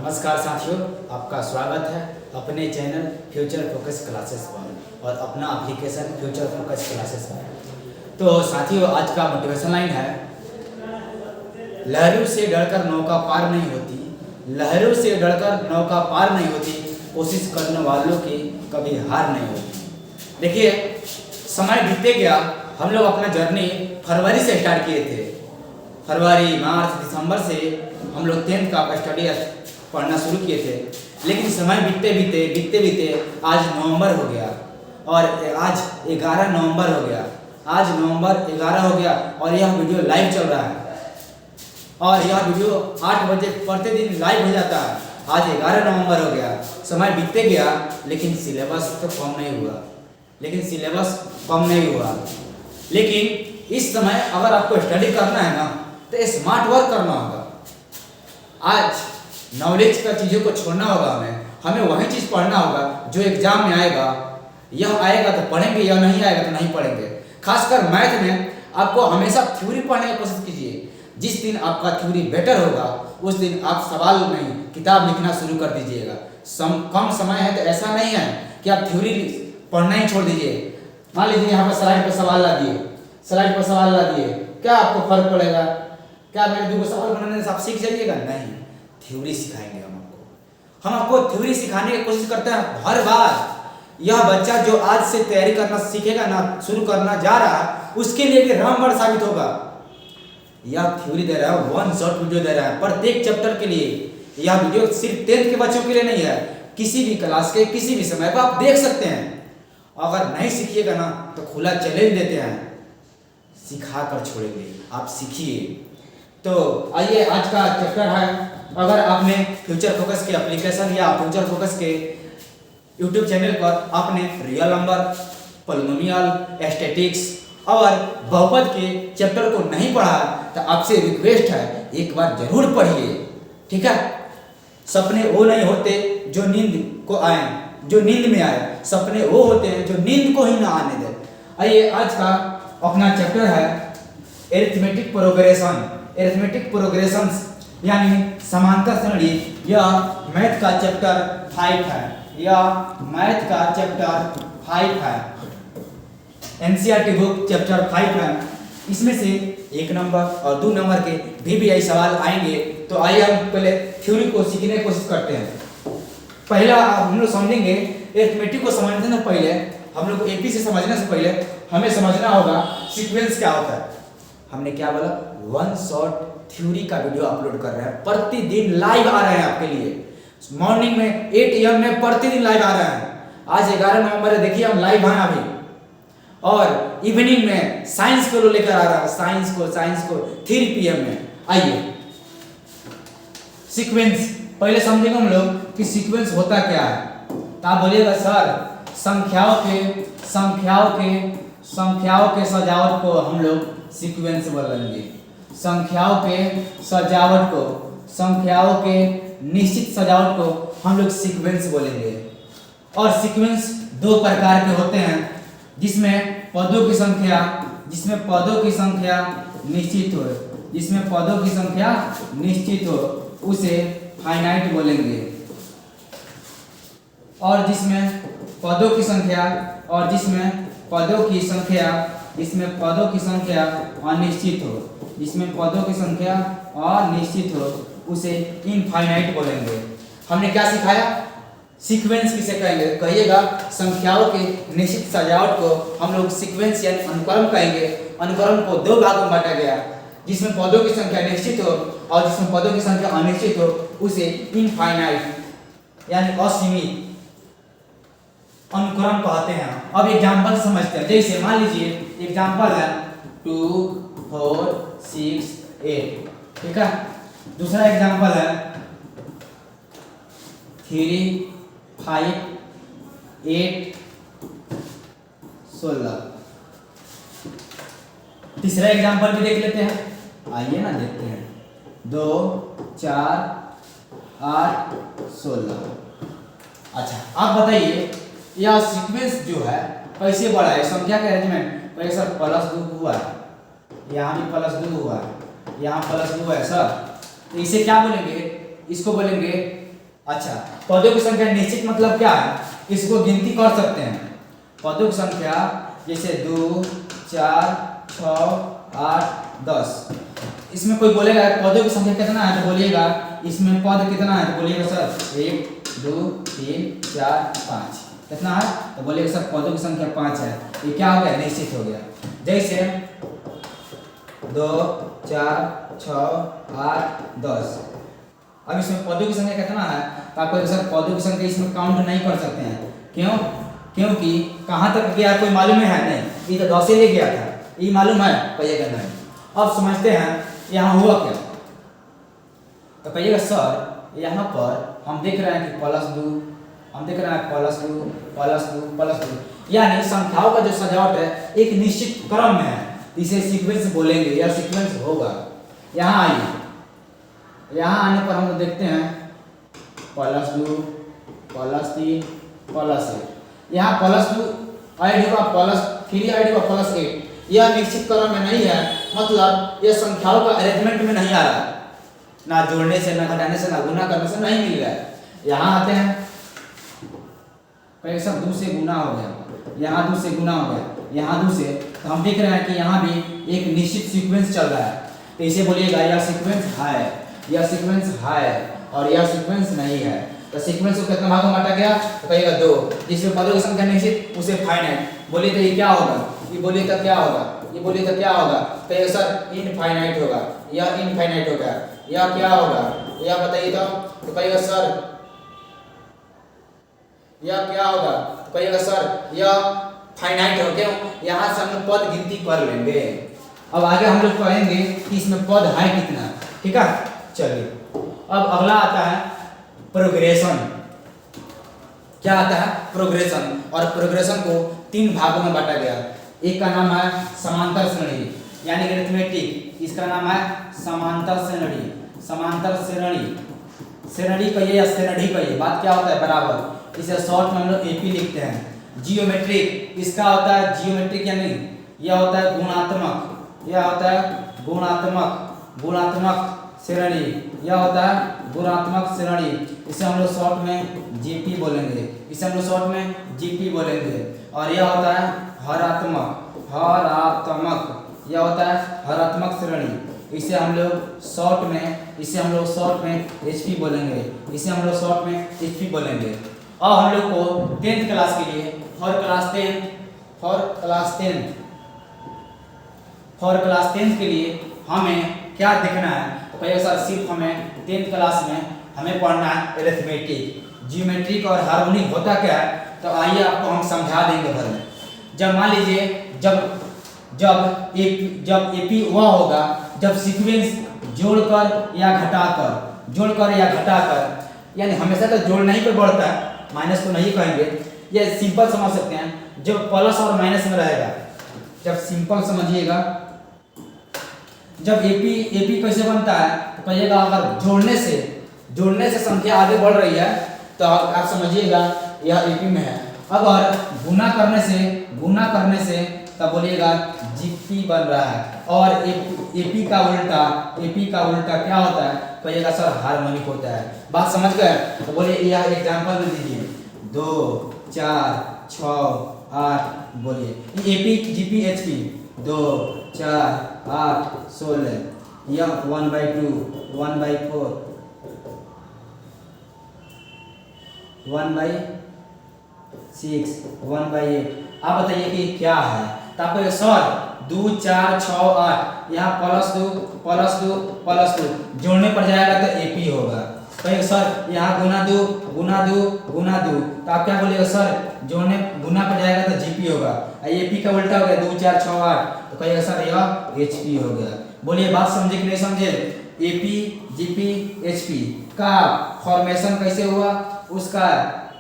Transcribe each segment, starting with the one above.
नमस्कार साथियों, आपका स्वागत है अपने चैनल फ्यूचर फोकस क्लासेस पर और अपना एप्लीकेशन फ्यूचर फोकस क्लासेस पर। तो साथियों, आज का मोटिवेशन लाइन है, लहरों से डरकर नौका पार नहीं होती, लहरों से डरकर नौका पार नहीं होती, कोशिश करने वालों की कभी हार नहीं होती। देखिए, समय बीतते गया, हम लोग अपना जर्नी फरवरी से स्टार्ट किए थे। फरवरी, मार्च, दिसंबर से हम लोग 10th का स्टडी पढ़ना शुरू किए थे, लेकिन समय बीतते बीतते आज नवंबर हो गया और आज 11 नवंबर हो गया। आज नवंबर 11 हो गया और यह वीडियो लाइव चल रहा है और यह वीडियो 8 बजे प्रतिदिन लाइव हो जाता है। आज 11 नवंबर हो गया, समय बीतते गया, लेकिन सिलेबस तो कम नहीं हुआ। लेकिन इस समय अगर आपको स्टडी करना है ना, तो स्मार्ट वर्क करना होगा। आज नॉलेज का चीज़ों को छोड़ना होगा, हमें वही चीज़ पढ़ना होगा जो एग्जाम में आएगा। यह आएगा तो पढ़ेंगे, यह नहीं आएगा तो नहीं पढ़ेंगे। खासकर मैथ में आपको हमेशा थ्योरी पढ़ने की कोशिश कीजिए। जिस दिन आपका थ्योरी बेटर होगा, उस दिन आप सवाल नहीं किताब लिखना शुरू कर दीजिएगा। कम समय है तो ऐसा नहीं है कि आप थ्योरी पढ़ना ही छोड़ दीजिए। मान लीजिए यहाँ पर स्लाइड पर सवाल ला दिए, क्या आपको फर्क पड़ेगा? क्या मेरे 2 सवाल बनाने से आप सीख जाइएगा? नहीं, थ्योरी सिखाएंगे हम आपको थ्योरी सिखाने की कोशिश करते हैं हर बार। यह बच्चा जो आज से तैयारी करना सीखेगा ना, शुरू करना जा रहा है, उसके लिए भी रामबाण साबित होगा। यह थ्योरी दे रहा है, 1 शॉर्ट वीडियो दे रहा है प्रत्येक चैप्टर के लिए। यह वीडियो सिर्फ 10th के बच्चों के लिए नहीं है, किसी भी क्लास के किसी भी समय पर आप देख सकते हैं। अगर नहीं सीखिएगा ना, तो खुला चैलेंज देते हैं, सिखा कर छोड़ेंगे, आप सीखिए। तो आइए, आज का चैप्टर है, अगर आपने फ्यूचर फोकस के एप्लीकेशन या फ्यूचर फोकस के यूट्यूब चैनल पर आपने रियल नंबर, पॉलिनोमियल, स्टैटिक्स और बहुपद के चैप्टर को नहीं पढ़ा, तो आपसे रिक्वेस्ट है, एक बार जरूर पढ़िए, ठीक है। सपने वो नहीं होते जो नींद को आए, जो नींद में आए, सपने वो होते हैं जो नींद को ही ना आने दे। आइए, आज का अपना चैप्टर है एरिथमेटिक प्रोग्रेशंस यानी समांतर श्रेणी। यह मैथ का चैप्टर 5 है, एनसीईआरटी बुक चैप्टर 5 है। इसमें से 1 नंबर और 2 नंबर के VBI सवाल आएंगे। तो आइए हम पहले थ्योरी को सीखने की कोशिश करते हैं। पहला हम लोग समझेंगे, एरिथमेटिक को समझने से पहले, हम लोग AP से समझने से पहले हमें समझना होगा सीक्वेंस क्या होता है। हमने क्या बोला, 1 शॉर्ट थ्योरी का वीडियो अपलोड कर रहे हैं, प्रतिदिन लाइव आ रहे हैं आपके लिए। मॉर्निंग में 8 AM में प्रतिदिन लाइव आ रहे हैं। आज 11 नवंबर है, देखिए हम लाइव हैं अभी। और इवनिंग में साइंस को लेकर आ रहा है, साइंस को 3 PM में। आइए, सीक्वेंस पहले समझेंगे हम लोग कि सीक्वेंस होता क्या है। तो आप बोलिएगा, सर संख्याओं के सजावट को हम लोग सीक्वेंस बोलेंगे। संख्याओं के निश्चित सजावट को हम लोग सीक्वेंस बोलेंगे। और सीक्वेंस 2 प्रकार के होते हैं, जिसमें पदों की संख्या निश्चित हो, उसे फाइनाइट बोलेंगे। और जिसमें पदों की संख्या अनिश्चित हो, उसे इनफाइनाइट बोलेंगे। हमने क्या सिखाया? सीक्वेंस किसे कहेंगे? कहिएगा, संख्याओं के निश्चित सजावट को हम लोग सीक्वेंस यानी अनुक्रम कहेंगे। अनुक्रम को 2 भागों में बांटा गया, जिसमें पदों की संख्या निश्चित हो और जिसमें पदों की संख्या अनिश्चित हो, उसे इनफाइनाइट यानी असीमित अनुक्रम कहते हैं। अब एग्जाम्पल समझते हैं। जैसे मान लीजिए एग्जाम्पल है 2, 4, 6, 8, ठीक है। दूसरा एग्जाम्पल है 3, 5, 8, 16। तीसरा एग्जाम्पल भी देख लेते हैं, आइए ना देखते हैं। 2, 4, 8, 16। अच्छा, आप बताइए, यह सीक्वेंस जो है कैसे बढ़ा है? संख्या का अरेंजमेंट पहले सर +2 हुआ है, यहाँ भी +2 हुआ है, यहाँ +2 है सर। तो इसे क्या बोलेंगे? इसको बोलेंगे अच्छा, पदों की संख्या निश्चित मतलब क्या है, इसको गिनती कर सकते हैं। पदों की संख्या जैसे 2 4 6 8 10, इसमें कोई बोलेगा पदों की संख्या कितना है तो बोलिएगा इसमें पद कितना है तो बोलिएगा सर 1 2 3 4 5, कितना है तो बोलिएगा सर पदों की संख्या 5 है। ये क्या हो गया, निश्चित हो गया। जैसे 2 4 6 8 10, अब इसमें पदों की संख्या कितना है तो आपको सर पदों की संख्या इसमें काउंट नहीं कर सकते हैं। क्यों? क्योंकि कहाँ तक गया कोई मालूम है नहीं, ये तो 10 से ले गया था, ये मालूम है, कहिएगा नहीं। अब समझते हैं यहाँ हुआ क्या, तो कहिएगा सर यहाँ पर हम देख रहे हैं कि +2, हम देख रहे हैं +2 +2 +2, यानी संख्याओं का जो सजावट है एक निश्चित क्रम में है, इसे सीक्वेंस बोलेंगे या सीक्वेंस होगा। यहाँ आइए, यहाँ आने पर हम लोग देखते हैं +2 +3 +1, यहाँ +2 ऐड हुआ +3 ऐड हुआ +8, यह निश्चित क्रम में नहीं है, मतलब यह संख्याओं का अरेंजमेंट में नहीं आ रहा, ना जोड़ने से ना घटाने से ना गुना करने से नहीं मिल रहा है। यहाँ आते हैं, सब 2 से गुना हो गया, यहाँ 2 से गुना हो गया, यहाँ 2 से, तो हम देख रहे हैं कि यहाँ भी एक निश्चित सीक्वेंस चल रहा है, तो इसे बोलिएगा यह सीक्वेंस है, यह सीक्वेंस है और यह सीक्वेंस नहीं है। तो सीक्वेंस को कितना भागों में बांटा गया तो कहिएगा 2, जिसमें पदों की संख्या निश्चित उसे फाइनाइट, बोलिए तो ये क्या होगा, ये बोलिए तो क्या होगा, ये बोलिए तो क्या होगा, कहिएगा सर इनफाइनाइट होगा, यह इनफाइनाइट होगा, यह क्या होगा, यह बताइए तो कहिएगा सर यह क्या होगा, तो कहिएगा सर यह फाइनाइट हो। क्यों? यहाँ से हम लोग पद गिनती कर लेंगे। अब आगे हम लोग कहेंगे कि इसमें पद है कितना, ठीक है। चलिए अब अगला आता है प्रोग्रेशन। क्या आता है? प्रोग्रेशन, और प्रोग्रेशन को 3 भागों में बांटा गया। एक का नाम है समांतर श्रेणी यानी अरिथमेटिक, इसका नाम है समांतर श्रेणी, समांतर श्रेणी, श्रेणी कहिए या श्रेणी कहिए, बात क्या होता है बराबर, इसे शॉर्ट में हम लोग एपी लिखते हैं। जियोमेट्रिक, इसका होता है जियोमेट्रिक यानी यह होता है गुणात्मक, यह होता है गुणात्मक, गुणात्मक श्रेणी, यह होता है गुणात्मक श्रेणी, इसे हम लोग शॉर्ट में जीपी बोलेंगे, इसे हम लोग शॉर्ट में जीपी बोलेंगे। और यह होता है हरात्मक, हरात्मक, यह होता है हरात्मक श्रेणी, इसे हम लोग शॉर्ट में, इसे हम लोग शॉर्ट में एचपी बोलेंगे, इसे हम लोग शॉर्ट में एचपी बोलेंगे। अब हम लोग को 10th क्लास के लिए फॉर क्लास 10 के लिए हमें क्या देखना है तो कहिए सर सिर्फ हमें 10th क्लास में हमें पढ़ना है अरिथमेटिक, जियोमेट्रिक और हार्मोनिक होता क्या है, तो आइए आपको हम समझा देंगे भर में। जब मान लीजिए जब एपी वह होगा जब सीक्वेंस जोड़कर या घटाकर, यानी हमेशा तो जोड़ना ही पर बढ़ता है, माइनस को नहीं कहेंगे, ये सिंपल समझ सकते हैं। जब प्लस और माइनस में रहेगा, जब सिंपल समझिएगा, जब एपी कैसे बनता है तो कहिएगा अगर जोड़ने से संख्या आगे बढ़ रही है तो आप समझिएगा यह एपी में है। अगर गुना करने से तब बोलिएगा जीपी बन रहा है। और एपी का उल्टा क्या होता है, कहिएगा सर हार्मोनिक होता है। बात समझ गए? तो बोलिए यह एग्जांपल में दीजिए 2 4 6 8, बोलिए एपी जीपी एचपी 2 4 8 16, यह 1/2 1/4 1/6 1/8। आप बताइए कि क्या है, तो आपको सर 2 4 6 8 यहाँ +2 जोड़ने पर जाएगा तो एपी होगा। कहिए सर यहाँ गुना दो, तो आप क्या बोलिएगा सर जोड़ने गुना पर जाएगा तो जीपी होगा। एपी का उल्टा हो गया 2 4 6 8, तो कहिएगा सर यह एचपी हो गया। बोलिए बात समझे कि नहीं समझे? एपी जीपी एचपी का फॉर्मेशन कैसे हुआ, उसका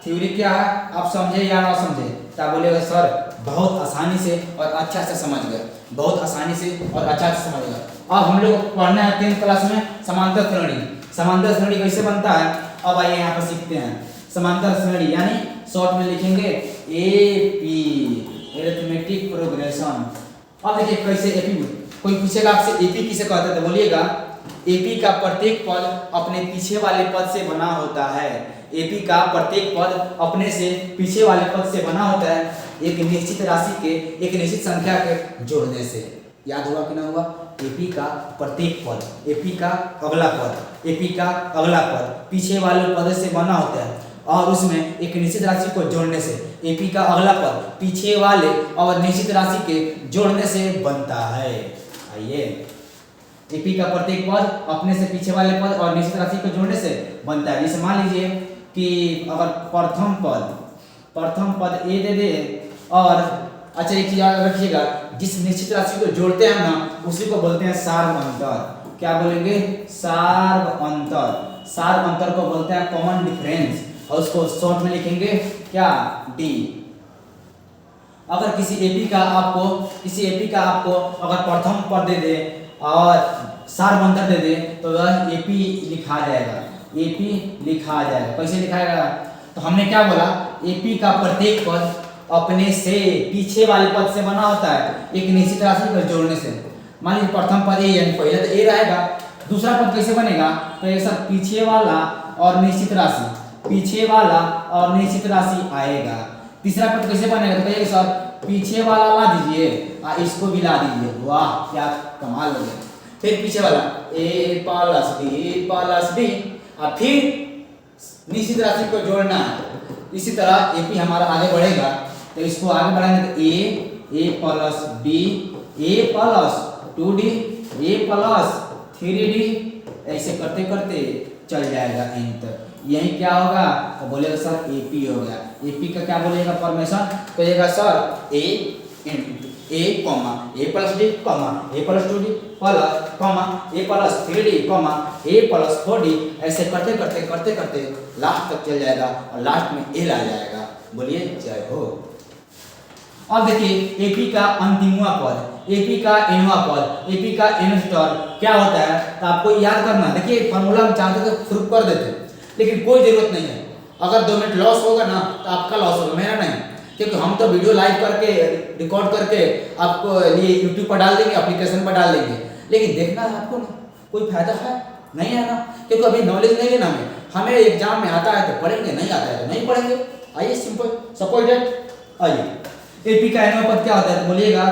थ्योरी क्या है, आप समझे या ना समझे? तो आप बोलिएगा सर बहुत आसानी से और अच्छा से समझ गए, बहुत आसानी से और अच्छा से समझ गए। अब हम लोग पढ़ना है 10th क्लास में समांतर श्रेणी। समांतर श्रेणी कैसे बनता है, अब आइए यहाँ पर सीखते हैं। समांतर श्रेणी यानी शॉर्ट में लिखेंगे एपी, अरिथमेटिक प्रोग्रेशन। अब देखिए कैसे एपी, कोई पूछेगा आपसे एपी किसे कहते हैं तो बोलिएगा एपी का प्रत्येक पद अपने पीछे वाले पद से बना होता है। एपी का प्रत्येक पद अपने से पीछे वाले पद से बना होता है एक निश्चित राशि के, एक निश्चित संख्या के जोड़ने से। याद हुआ कि ना हुआ? एपी का प्रत्येक पद, एपी का अगला पद, एपी का अगला पद पीछे वाले पद से बना होता है और उसमें एक निश्चित राशि को जोड़ने से एपी का अगला पद पीछे वाले और निश्चित राशि के जोड़ने से बनता है। आइए, एपी का प्रत्येक पद अपने से पीछे वाले पद और निश्चित राशि को जोड़ने से बनता है। जैसे मान लीजिए कि अगर प्रथम पद ए दे दे और अच्छा एक चीज याद रखिएगा, जिस निश्चित राशि को जोड़ते हैं ना उसी को बोलते हैं सार्व अंतर। क्या बोलेंगे? सार्व अंतर। सार्व अंतर को बोलते हैं कॉमन डिफरेंस और उसको शॉर्ट में लिखेंगे क्या? डी। अगर किसी एपी का आपको अगर प्रथम पद दे दे और सार्व अंतर दे दे तो वह एपी लिखा जाएगा। एपी लिखा जाएगा। कैसे लिखा जाएगा? तो हमने क्या बोला? एपी का प्रत्येक पद अपने से पीछे वाले पद से बना होता है एक निश्चित राशि को जोड़ने से। मान लीजिए प्रथम पद ए, यानी पहले तो ए रहेगा, दूसरा पद कैसे बनेगा? तो ऐसा पीछे वाला और निश्चित राशि, पीछे वाला और निश्चित राशि आएगा। तीसरा पद कैसे बनेगा? तो कहिए सर पीछे वाला ला दीजिए और इसको भी ला दीजिए। वाह क्या कमाल हो गया। फिर पीछे वाला ए प्लस बी और फिर निश्चित राशि को जोड़ना है। इसी तरह एपी हमारा आगे बढ़ेगा तो इसको आगे बढ़ाएंगे तो ए plus B, A plus 2d, A plus 3d, ऐसे करते करते चल जाएगा एन तक। यही क्या होगा? तो बोलेगा सर एपी हो गया। एपी का क्या बोलेगा फॉर्मेशन? कहिएगा सर ए कॉमा ए प्लस डी कॉमा ए प्लस 2d प्लस कॉमा ए प्लस 3d कॉमा ए प्लस 4d, ऐसे करते करते करते करते लास्ट तक चल जाएगा और लास्ट में एल आ जाएगा। बोलिए जय हो। अब देखिए एपी का अंतिमवा पद, एपी का एनवा पद, एपी का एन स्टार क्या होता है तो आपको याद करना। देखिए फार्मूला हम चाहते तो प्रूफ कर देते लेकिन कोई जरूरत नहीं है। अगर 2 मिनट लॉस होगा ना तो आपका लॉस होगा, मेरा नहीं, क्योंकि हम तो वीडियो लाइव करके रिकॉर्ड करके आपको लिए यूट्यूब पर डाल देंगे, एप्लीकेशन पर डाल देंगे, लेकिन देखना है आपको ना, कोई फायदा है नहीं है ना, क्योंकि अभी नॉलेज नहीं है ना हमें एग्जाम में आता है तो पढ़ेंगे, नहीं आता है तो नहीं पढ़ेंगे। आइए सिंपल सपोर्टेड। आइए एपी का एनवा पद क्या होता है तो बोलिएगा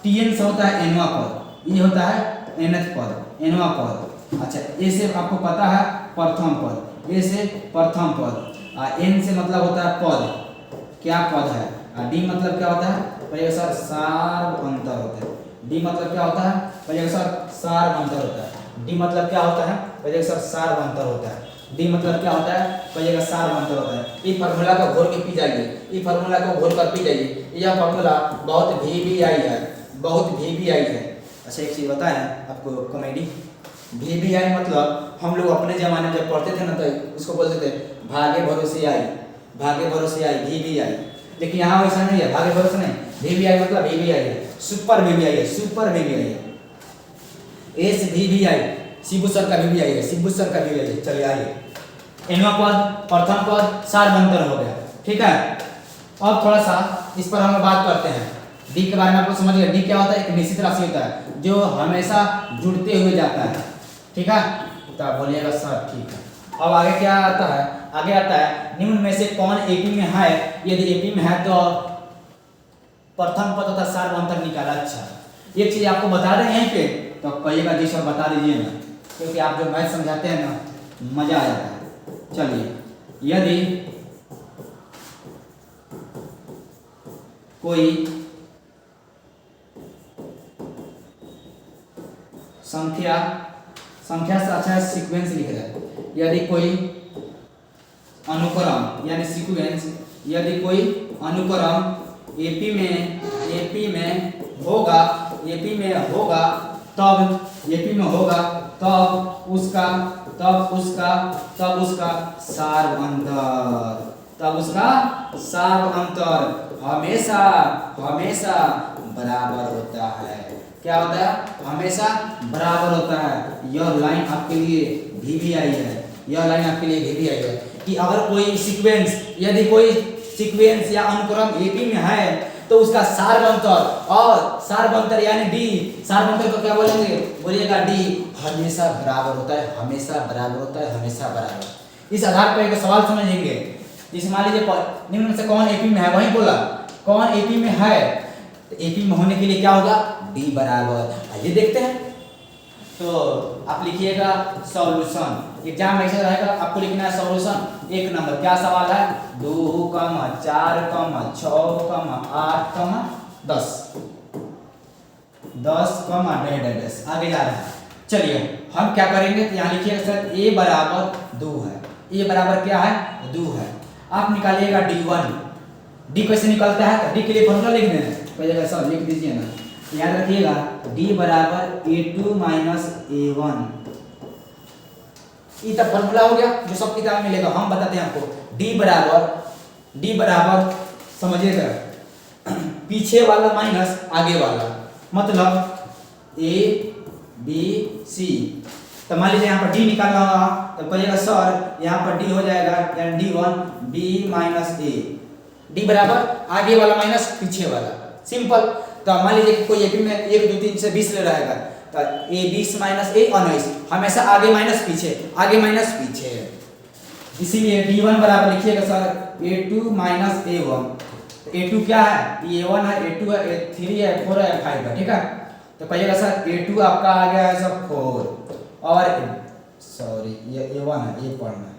टीएन से होता है एनवा पद, ये होता है एनथ पद, एनवा पद। अच्छा ए से आपको पता है प्रथम पद, ए से प्रथम पद, एन से मतलब होता है पद, क्या पद है, डी मतलब क्या होता है? पहले सर सार्व अंतर होता है। डी मतलब क्या होता है? पहले सर सार्व अंतर होता है। डी मतलब क्या होता है? पहले सर सार्व अंतर होता है। डी मतलब क्या होता है? पहले का सार्व अंतर होता है। ये फार्मूला को घोर के पी जाइए, ये फार्मूला को घोर कर पी जाइए। यह फार्मूला बहुत VBI है, बहुत VBI है। अच्छा एक चीज बताएं आपको कॉमेडी, VBI मतलब हम लोग अपने जमाने में जब पढ़ते थे ना तो उसको बोलते थे भागे भरोसे आई, भागे भरोसे आई VBI, लेकिन यहाँ वैसा नहीं है, भागे भरोसे नहीं, VBI मतलब VBI है, सुपर VBI है, सुपर VBI है। SVBI शिबू सर का VBI है, शिबू सर का VBI है। चलिए आइए एनवा पद, प्रथम पद, सार्वंतर हो गया, ठीक है। अब थोड़ा सा इस पर हम बात करते हैं। डी के बारे में आपको समझ गया। डी क्या होता है? एक निश्चित राशि होता है जो हमेशा जुड़ते हुए जाता है, ठीक है। तो बोलिएगा सर ठीक है। अब आगे क्या आता है? आगे आता है निम्न में से कौन एपी में है? यदि एपी में है तो प्रथम पद तथा सार्वंतर निकाला। अच्छा एक चीज आपको बता दें यहीं पे तो कहिएगा जी सर बता दीजिए ना, क्योंकि आप जो मैथ समझाते हैं ना मजा आ जाता है। चलिए यदि कोई संख्या से अच्छा है सीक्वेंस लिख रहा है। यदि कोई अनुक्रम यानी सीक्वेंस, यदि कोई अनुक्रम एपी में होगा, एपी में होगा तब एपी में होगा तब उसका सार्वंतर हमेशा बराबर होता है। क्या होता है? हमेशा बराबर होता है। यह लाइन आपके लिए VBI है, यह लाइन आपके लिए VBI है कि अगर कोई सीक्वेंस, यदि कोई सीक्वेंस या अनुक्रम एपी में है तो उसका सारबंतर, और सारबंतर यानी डी, सारबंतर को क्या बोलेंगे, बोलिएगा डी हमेशा बराबर होता है, हमेशा बराबर होता है, हमेशा बराबर। इस आधार पर एक सवाल समझेंगे, जैसे मान लीजिए निम्न में से कौन एपी में है, वही बोला कौन एपी में है, तो एपी में होने के लिए क्या होगा, डी बराबर। आइए देखते हैं, तो आप लिखिएगा सॉल्यूशन, एग्जाम ऐसे रहेगा, आपको लिखना है सॉल्यूशन। एक नंबर क्या सवाल है, 2, 4, 6, 8, 10, 10, डेढ़ आगे जा रहे हैं। चलिए हम क्या करेंगे, तो यहाँ लिखिएगा सर ए बराबर 2 है, ए बराबर क्या है, 2 है। आप निकालिएगा D1, डी कैसे निकलता है, तो डी के लिए फॉर्मूला लिख दें, पहले सर लिख दीजिए ना, याद रखिएगा d बराबर a2 माइनस a1, ये तब फॉर्मूला हो गया जो सब किताब में मिलेगा, हम बताते हैं आपको। d बराबर समझिएगा पीछे वाला माइनस आगे वाला, मतलब a b c। तो मान लीजिए यहाँ पर d निकालना होगा, तो कहिएगा सर यहाँ पर d हो जाएगा यानी d1 b minus a, d बराबर आगे वाला माइनस पीछे वाला, सिंपल। तो मान लीजिए कि कोई एपी में 1, 2, 3 से 20 ले रहेगा, तो a 20 माइनस a 19, हमेशा आगे माइनस पीछे, आगे माइनस पीछे, इसीलिए d1 बराबर लिखिएगा sir a2 minus a1। a2 क्या है, a1 है, a2 है, a3 है, 4 है, 5 है, ठीक है। तो कहिएगा सर a2 आपका आ गया है सर 4, और सॉरी ये a1 है, ये पढ़ना है।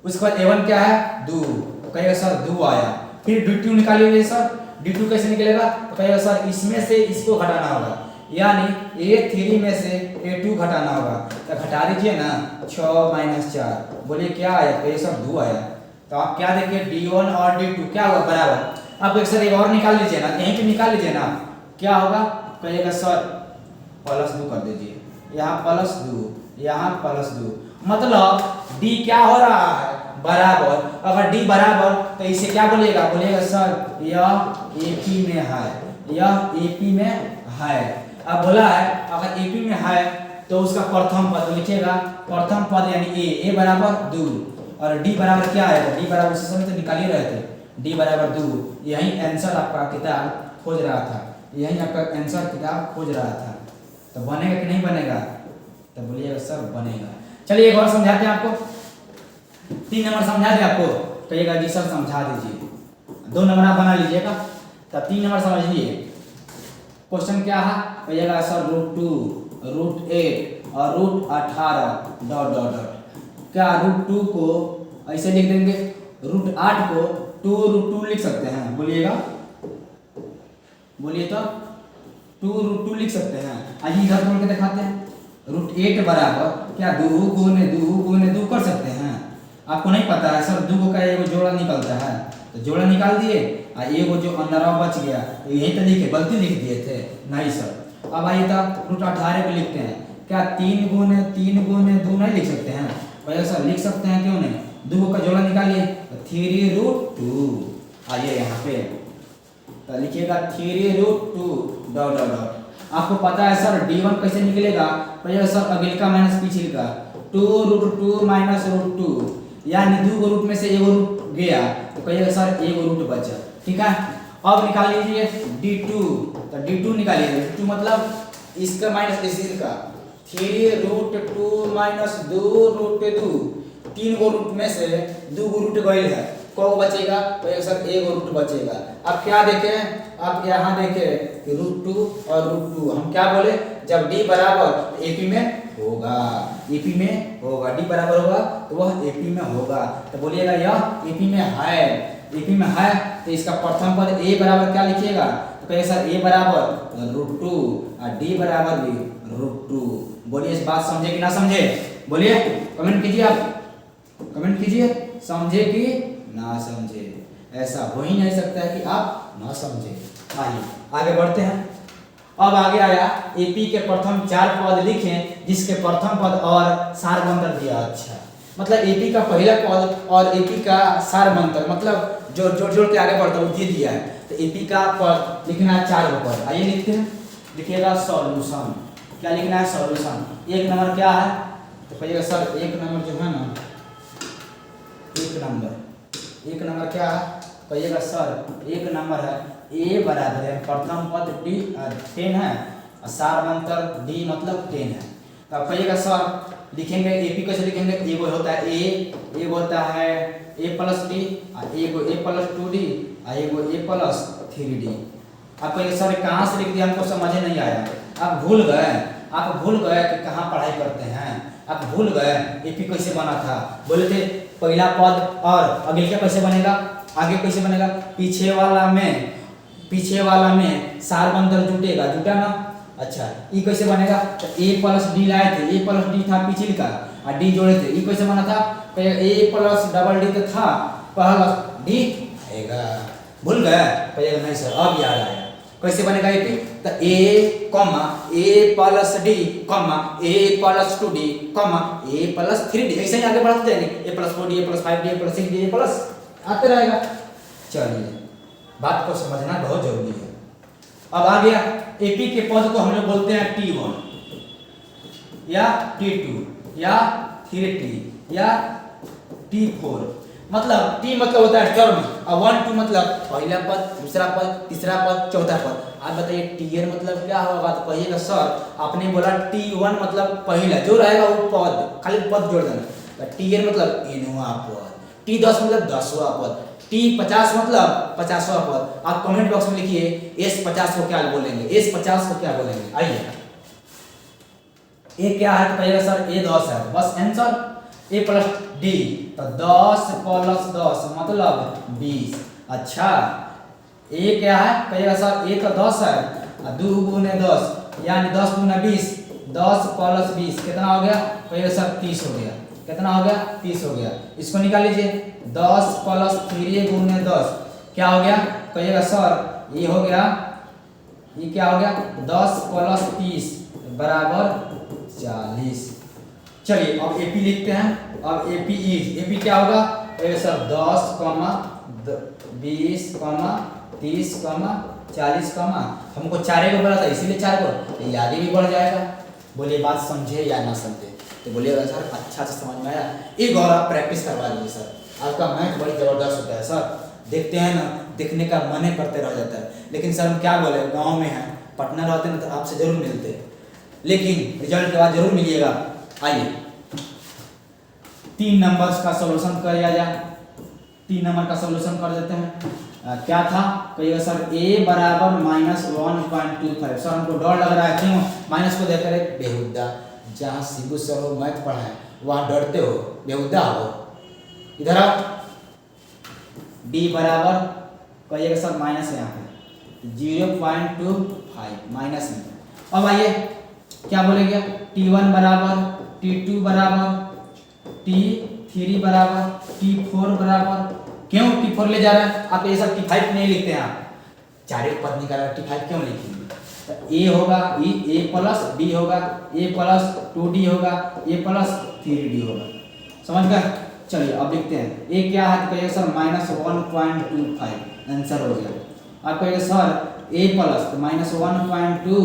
उसके बाद a1 क्या है, 2, तो कहिएगा सर 2 आया। फिर d2 निकालिए सर, d2 कैसे निकलेगा, तो कहिएगा सर इसमें से इसको घटाना होगा, यानी a3 में से a2 घटाना होगा, तो घटा दीजिए ना, 6 माइनस 4, बोलिए क्या आया, तो ये सब 2 आया। तो आप क्या देखिए d1 और d2 क्या होगा, बराबर। आप एक सर एक और निकाल लीजिए ना, यहीं पे निकाल लीजिए ना, क्या होगा, कहिएगा सर +2 कर दीजिए, यहाँ +2, यहाँ +2, मतलब d क्या हो रहा है, बराबर। अगर d बराबर तो इसे क्या बोलिएगा, बोलिएगा सर यह एपी में है, यह एपी में है। अब बोला है अगर एपी में है तो उसका प्रथम पद लिखिएगा, प्रथम पद यानी a बराबर 2, और d बराबर क्या है, d बराबर उसी समय तो निकाल ही रहे थे, d बराबर 2। यही आंसर आपका किताब खोज रहा था, यही आपका आंसर किताब खोज रहा था। तो बनेगा कि नहीं बनेगा, तो बोलिएगा सर बनेगा। चलिए एक और समझाते हैं आपको, 3 नंबर समझा दे आपको, कहिएगा जी सर समझा दीजिए, 2 नंबर आप बना लीजिएगा। तो 3 नंबर समझिए, क्वेश्चन क्या है, कहिएगा सर √2, √8 और √18 डॉट डॉट डॉट। क्या √2 को ऐसे लिख देंगे, √8 को 2√2 लिख सकते हैं, बोलिएगा, बोलिए तो 2√2 लिख सकते हैं। आइए इधर बोल के दिखाते हैं, √8 बराबर क्या 2 गुने 2 कर सकते हैं। आपको नहीं पता है सर 2 का एगो जोड़ा निकलता है, तो जोड़ा निकाल दिए, और एगो जो अंदर बच गया यही तो लिखे, गलती लिख दिए थे, नहीं सर। अब आइए तो √18 को लिखते हैं, क्या 3 गुने 2 नहीं लिख सकते हैं, भैया सर लिख सकते हैं, क्यों नहीं, 2 का जोड़ा निकालिए, 3√2। आइए यहाँ पे तो लिखिएगा 3√2 डॉट डॉट डॉट। आपको पता है सर d1 कैसे निकलेगा, भैया सर अगले माइनस पिछले का, 2√2 माइनस √2, यानी 2 रूट में से एगो रूट गया, तो कहिएगा सर एगो रूट बचा, ठीक है। अब निकाल लीजिए d2, तो d2 निकालिए, d2 मतलब इसका माइनस इसका, 3√2 माइनस 2√2, 3 गो रूट में से 2 गो रूट गए है, को बचेगा, तो एक सर एगो रूट बचेगा। अब क्या देखें, अब यहाँ देखें कि √2 और √2, हम क्या बोले, जब d बराबर एपी में होगा, एपी में होगा, d बराबर होगा तो वह एपी में होगा। तो बोलिएगा यह एपी में है, एपी में है, तो इसका प्रथम पद a बराबर क्या लिखिएगा, तो कहिए सर a बराबर √2 और d बराबर भी √2। बोलिए इस बात समझे कि ना समझे, बोलिए कमेंट कीजिए, आप कमेंट कीजिए, समझे कि ना समझे। ऐसा हो ही नहीं सकता है कि आप ना समझे। आइए आगे बढ़ते हैं। अब आगे आया एपी के प्रथम 4 पद लिखें जिसके प्रथम पद और सारबंतर दिया। अच्छा, मतलब एपी का पहला पद और एपी का सारबंतर, मतलब जो जोड़ के आगे बढ़ता है ये दिया है। तो एपी का पद लिखना है 4 पद। आइए लिखते हैं, लिखिएगा सॉल्यूशन। क्या लिखना है, सॉल्यूशन। 1 नंबर क्या है, तो कहिएगा सर 1 नंबर जो है ना, 1 नंबर क्या है, कहिएगा सर 1 नंबर है ए बराबर है प्रथम पद डी 10 है और सारवंतर डी मतलब 10 है। तो आप कहिएगा सर लिखेंगे एपी कैसे लिखेंगे, एगो होता है ए, एगो होता है ए प्लस डी, एगो ए प्लस 2d, एगो ए प्लस 3d। आप कहिए सर कहाँ से लिख दिया, हमको समझ नहीं आया। आप भूल गए कि कहाँ पढ़ाई करते हैं, आप भूल गए एपी कैसे बना था। बोले थे पहला पद और अगले का कैसे बनेगा, आगे कैसे बनेगा, पीछे वाला में सारबंधर जुटा ना। अच्छा ये कैसे बनेगा, तो ए प्लस डी लाए थे, ए प्लस डी था पिछले का और डी जोड़े थे, ये कैसे बना था, ए प्लस डबल डी तो था प्लस डी आएगा। भूल गए पहले नहीं सर, अब याद आया कैसे बनेगा एपी। तो ए कॉमा ए प्लस डी कॉमा ए प्लस 2d कॉमा ए प्लस 3d, ऐसे ही आगे बढ़ते जाएंगे, ए प्लस 4d ए प्लस 5d ए प्लस 6d ए प्लस आते रहेगा। चलिए बात को समझना बहुत जरूरी है। अब आ गया एपी के पद को हम लोग बोलते हैं T1 या T2 या 3t या T4। मतलब T मतलब होता है टर्म और 1 2 मतलब पहला पद, दूसरा पद, तीसरा पद, चौथा पद। आप बताइए टीयर मतलब क्या होगा, तो कहिएगा सर आपने बोला T1 मतलब पहला जो रहेगा वो पद, खाली पद जोड़ देना। तो टीयर मतलब nवां पद, T10 मतलब 10वां पद, T50 मतलब 50वां पद। आप कमेंट बॉक्स में लिखिए S50 को क्या बोलेंगे, S50 को क्या बोलेंगे। आइए ए क्या है, तो कहिएगा सर ए 10 है, बस आंसर। ए प्लस डी तो 10 प्लस 10 मतलब 20। अच्छा ए क्या है, कहिएगा सर ए तो 10 है और 2 गुने 10 यानी 10 गुना 20, 10 प्लस 20 कितना हो गया, कहिएगा सर 30 हो गया। कितना हो गया, 30 हो गया। इसको निकाल लीजिए 10 प्लस 3 गुने 10 क्या हो गया, कहिएगा सर ये हो गया, ये क्या हो गया 10 प्लस 30 बराबर 40। चलिए अब एपी लिखते हैं। अब एपी क्या होगा, सर 10 कमा 20 कमा 30 कमा 40 कमा, हमको 4 को बोला था इसीलिए 4 को, ये आगे भी बढ़ जाएगा। बोलिए बात समझे या ना समझे, तो बोलिएगा सर अच्छा से समझ में आया। एक और आप प्रैक्टिस करवा लीजिए सर, आपका मैथ बड़ी जबरदस्त होता है सर, देखते हैं ना देखने का मन करते रह जाता है। लेकिन सर हम क्या बोले, गाँव में हैं, पटना रहते हैं तो आपसे जरूर मिलते, लेकिन रिजल्ट के बाद जरूर मिलिएगा। आइए 3 नंबर्स का सॉल्यूशन किया जाए। 3 नंबर का सॉल्यूशन कर देते हैं। क्या था, कहिएगा सर a बराबर -1.25। सर हमको डर लग रहा है, क्यों, माइनस को देखकर एक बेहुदा, जहाँ शिबू सर हो मैथ पढ़ाए वहाँ डरते हो, बेहुदा हो। इधर आओ, b बराबर कहिएगा सर माइनस है यहाँ पे 0.25 माइनस में। अब आइए क्या बोलेंगे, T1 बराबर T2 बराबर T3 बराबर T4 बराबर। क्यों T4 ले जा रहे हैं आप, ये सब T5 नहीं लिखते हैं आप, चार एक पद निकाल रहे T5 क्यों लिखेंगे। तो A होगा A प्लस B होगा, A प्लस 2D होगा, A प्लस 3D होगा। समझ गए। चलिए अब लिखते हैं A क्या है, तो कहिएगा सर -1.25 आंसर हो गया। आप कहिएगा सर A प्लस तो -1.2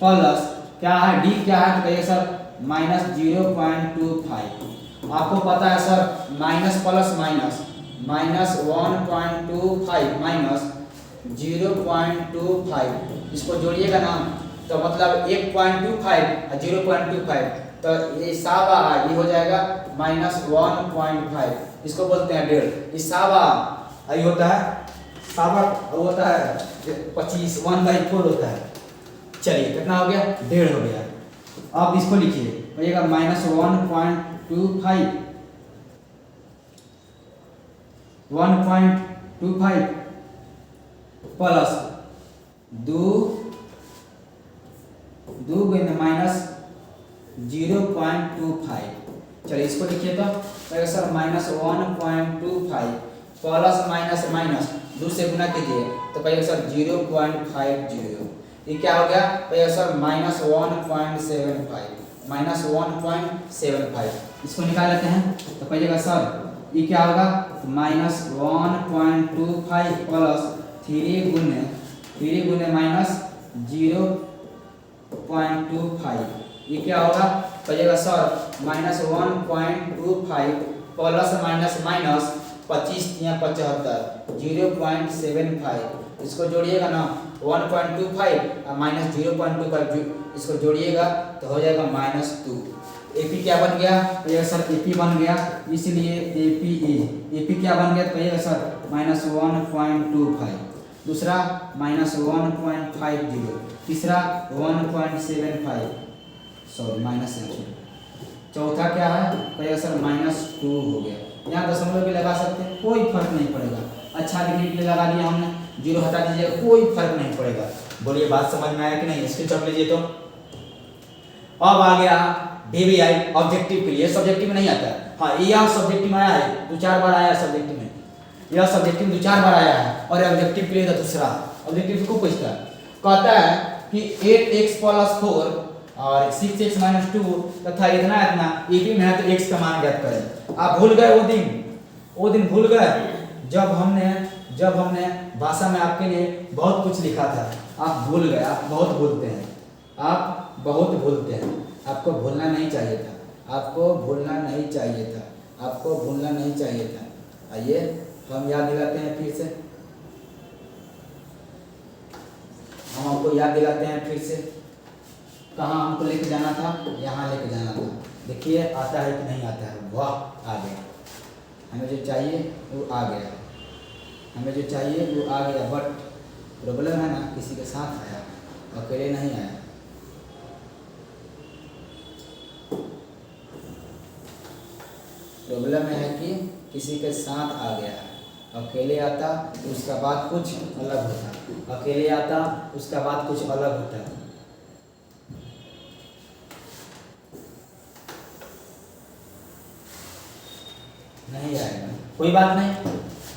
प्लस क्या है D क्या है, तो कहिएगा सर -0.25। आपको पता है sir minus plus minus -1.25 minus 0.25, इसको जोड़िएगा ना तो मतलब 1.25 और 0.25, तो ये सावा ये हो जाएगा -1.5, इसको बोलते हैं 1.5। इस सावा ये होता है, सावा होता है 25, 1/4 होता है। चलिए कितना हो गया, 1.5 हो गया। अब इसको लिखिए, कहिएगा -1.25 प्लस 2 गुना माइनस 0.25। चलिए इसको लिखिए तो कहेगा सर -1.25 प्लस माइनस माइनस 2 से गुना कीजिए तो कहिएगा सर 0.50। ये क्या हो गया, कहिएगा सर -1.75 इसको निकाल लेते हैं तो कहिएगा सर ये क्या होगा, -1.25 प्लस 3 गुने माइनस 0.25। ये क्या होगा, कहिएगा सर -1.25 प्लस माइनस माइनस 25 या 75 0.75 इसको जोड़िएगा ना 1.25 और माइनस 0.25 इसको जोड़िएगा तो हो जाएगा -2। एपी क्या बन गया? कहिएगा सर एपी बन गया, इसलिए एपी क्या बन गया? कहिएगा सर -1.25। दूसरा -1.50, तीसरा 1.75, सॉरी माइनस। चौथा क्या है? कहिएगा सर -2 हो गया। यहाँ दशमलव भी लगा सकते हैं, कोई फर्क नहीं पड़ेगा। अच्छा लिखने के लिए लगा दिया हमने, जीरो हटा दीजिए, कोई फर्क नहीं पड़ेगा। बोलिए बात समझ में आया कि नहीं? स्क्रीनशॉट लीजिए। तो अब आ गया डीवीआई ऑब्जेक्टिव के लिए, सब्जेक्टिव में नहीं आता है। हाँ यह सब्जेक्टिव में आया है, 2-4 बार आया है सब्जेक्टिव में, यह सब्जेक्टिव 2-4 बार आया है। और ऑब्जेक्टिव के लिए दूसरा ऑब्जेक्टिव को पूछता है, कहता है कि 8x + 4 और 6x - 2 तथा इतना एपी में है तो x का मान ज्ञात करें। आप भूल गए वो दिन भूल गए जब हमने भाषा में आपके लिए बहुत कुछ लिखा था। आप भूल गए, आप बहुत भूलते हैं, आप बहुत भूलते हैं। आपको भूलना नहीं चाहिए था, आपको भूलना नहीं चाहिए था, आपको भूलना नहीं चाहिए था। आइए हम याद दिलाते हैं फिर से, हम आपको याद दिलाते हैं फिर से। कहाँ हमको लेके जाना था? यहाँ लेके जाना था। देखिए आता है कि नहीं आता है? वाह आ गया। हमें जो चाहिए वो आ गया, हमें जो चाहिए वो आ गया। बट प्रॉब्लम है ना, किसी के साथ आया, अकेले नहीं आया। प्रॉब्लम है कि किसी के साथ आ गया है। अकेले आता तो उसका बात कुछ अलग होता, अकेले आता उसका बात कुछ अलग होता। नहीं आएगा, कोई बात नहीं।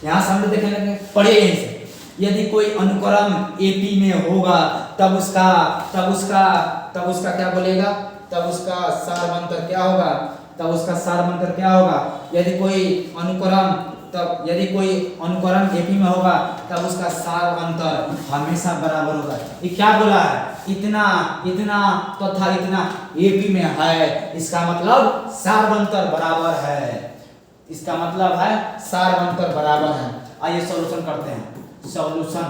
यहाँ सामने देखने लगे, पढ़िए यहीं से। यदि कोई अनुक्रम एपी में होगा तब उसका क्या बोलेगा? तब उसका सार अंतर क्या होगा? तब उसका सार अंतर क्या होगा? यदि कोई अनुक्रम एपी में होगा तब उसका सार अंतर हमेशा बराबर होगा। ये क्या बोला है? इतना तथा इतना एपी में है, इसका मतलब सार अंतर बराबर है, इसका मतलब है सार अंतर बराबर है। आइए सॉल्यूशन करते हैं। सॉल्यूशन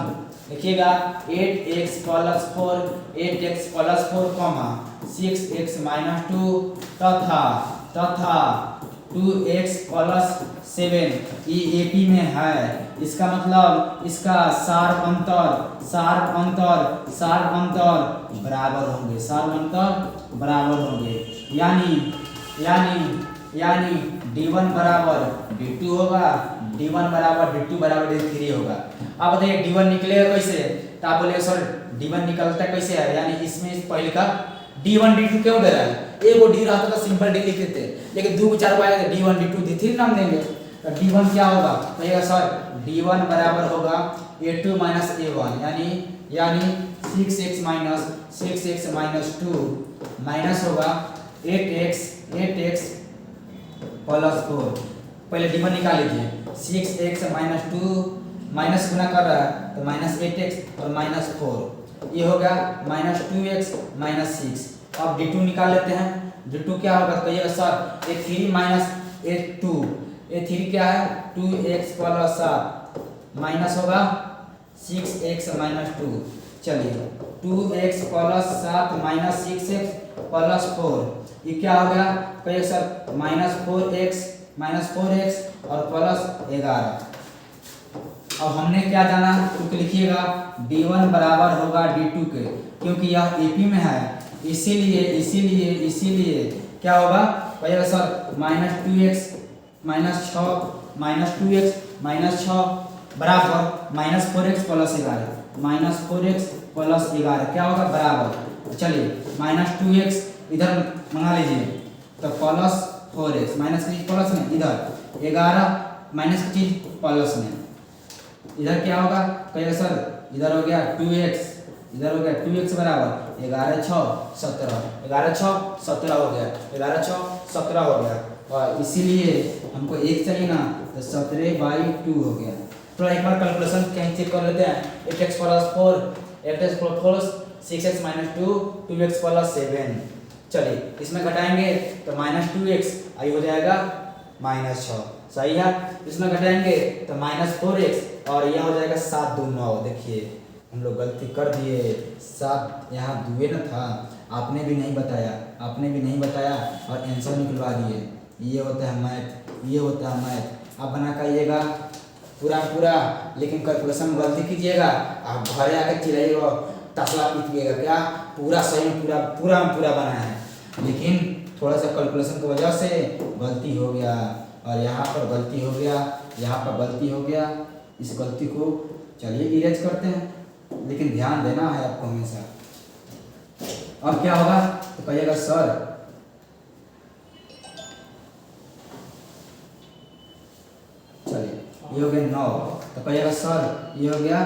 लिखिएगा 8x + 4 8x + 4, 6x - 2 तथा 2x + 7 ये एपी में है। इसका मतलब इसका सार अंतर बराबर होंगे, सार अंतर बराबर होंगे। यानी d1 बराबर d2 होगा, d1 बराबर d2 बराबर d3 होगा। अब बताइए d1 निकलेगा कैसे? तो आप बोले सर d1 निकलता कैसे है? यानी इसमें पहले का d1 d2 क्यों दे रहा है? एक वो d रहता तो सिंपल d लिख देते, लेकिन 2-4 को आएगा d1 d2 d3 नाम देंगे। तो d1 क्या होगा? कहिएगा सर d1 बराबर होगा a2 - a1 यानी 6x - 2 माइनस होगा 8x + 4। पहले d1 निकाल लीजिए। 6x - 2 माइनस गुना कर रहा है तो -8x और -4, ये हो गया -2x - 6। अब d2 निकाल लेते हैं। d2 क्या होगा? कहिएगा सर a3 - a2, a3 क्या है? 2x + 7 माइनस होगा 6x - 2। चलिए 2x + 7 - 6x + 4, ये क्या हो गया? कहिए सर -4x और +11। अब हमने क्या जाना? क्योंकि लिखिएगा d1 बराबर होगा d2 के, क्योंकि यह एपी में है, इसीलिए क्या होगा? कहिएगा सर -2x - 6 बराबर -4x + 11, -4x + 11 क्या होगा? बराबर। चलिए -2x इधर मंगा लीजिए तो +4x, माइनस की चीज प्लस में, इधर 11 माइनस की चीज प्लस में, इधर क्या होगा? कहिएगा सर इधर हो गया 2x, इधर हो गया 2x बराबर 11 6 17, 11 6 17 हो गया, 11 6 17 हो गया। और इसीलिए हमको 1 चाहिए ना, तो 17/2 हो गया। तो एक बार कैलकुलेशन कहीं चेक कर लेते हैं। 8x + 4 8x + 4 6x - 2 2x + 7। चलिए इसमें घटाएंगे तो -2x आई हो जाएगा -6। सही है। इसमें घटाएंगे तो -4x और यह हो जाएगा 7 2 9। देखिए हम लोग गलती कर दिए, 7 यहाँ दुए न था, आपने भी नहीं बताया और आंसर निकलवा दिए। ये होता है मैथ। आप बना करिएगा पूरा, लेकिन कैलकुलेशन में गलती कीजिएगा, आप घरे आकर चिल्लाइएगा, तसला पीटिएगा क्या पूरा सही में पूरा बनाया है, लेकिन थोड़ा सा कैलकुलेशन की वजह से गलती हो गया और यहाँ पर गलती हो गया, इस गलती को चलिए इरेज करते हैं, लेकिन ध्यान देना है आपको हमेशा। अब क्या होगा तो कहिएगा सर चलिए ये हो गया 9, तो कहिएगा सर ये हो गया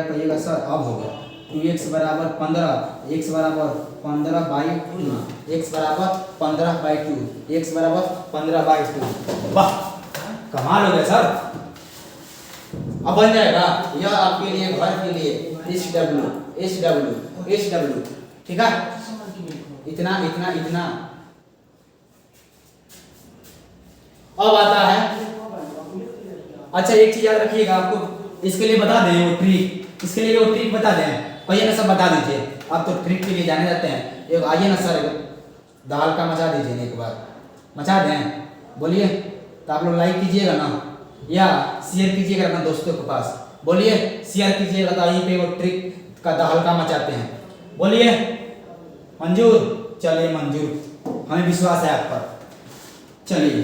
कहिएगा सर अब हो गया 2x बराबर 15, x बराबर 15/2, x बराबर 15/2, x बराबर 15/2। वाह कमाल हो गया सर। अब बन जाएगा यह आपके लिए घर के लिए HW, ठीक है, इतना। अब आता है, अच्छा एक चीज याद रखिएगा, आपको इसके लिए बता दें वो ट्रिक, बता दें। कहिए ना सब बता दीजिए, आप तो ट्रिक के लिए जाने जाते हैं। एक आइए ना सर दाल का मचा दीजिए एक बार, मचा दें, बोलिए। तो आप लोग लाइक कीजिएगा ना या शेयर कीजिएगा अपने दोस्तों के पास, बोलिए शेयर कीजिएगा, तो यहीं पे वो ट्रिक का दाल का मचाते हैं, बोलिए। मंजूर, चलिए मंजूर, हमें विश्वास है आप पर। चलिए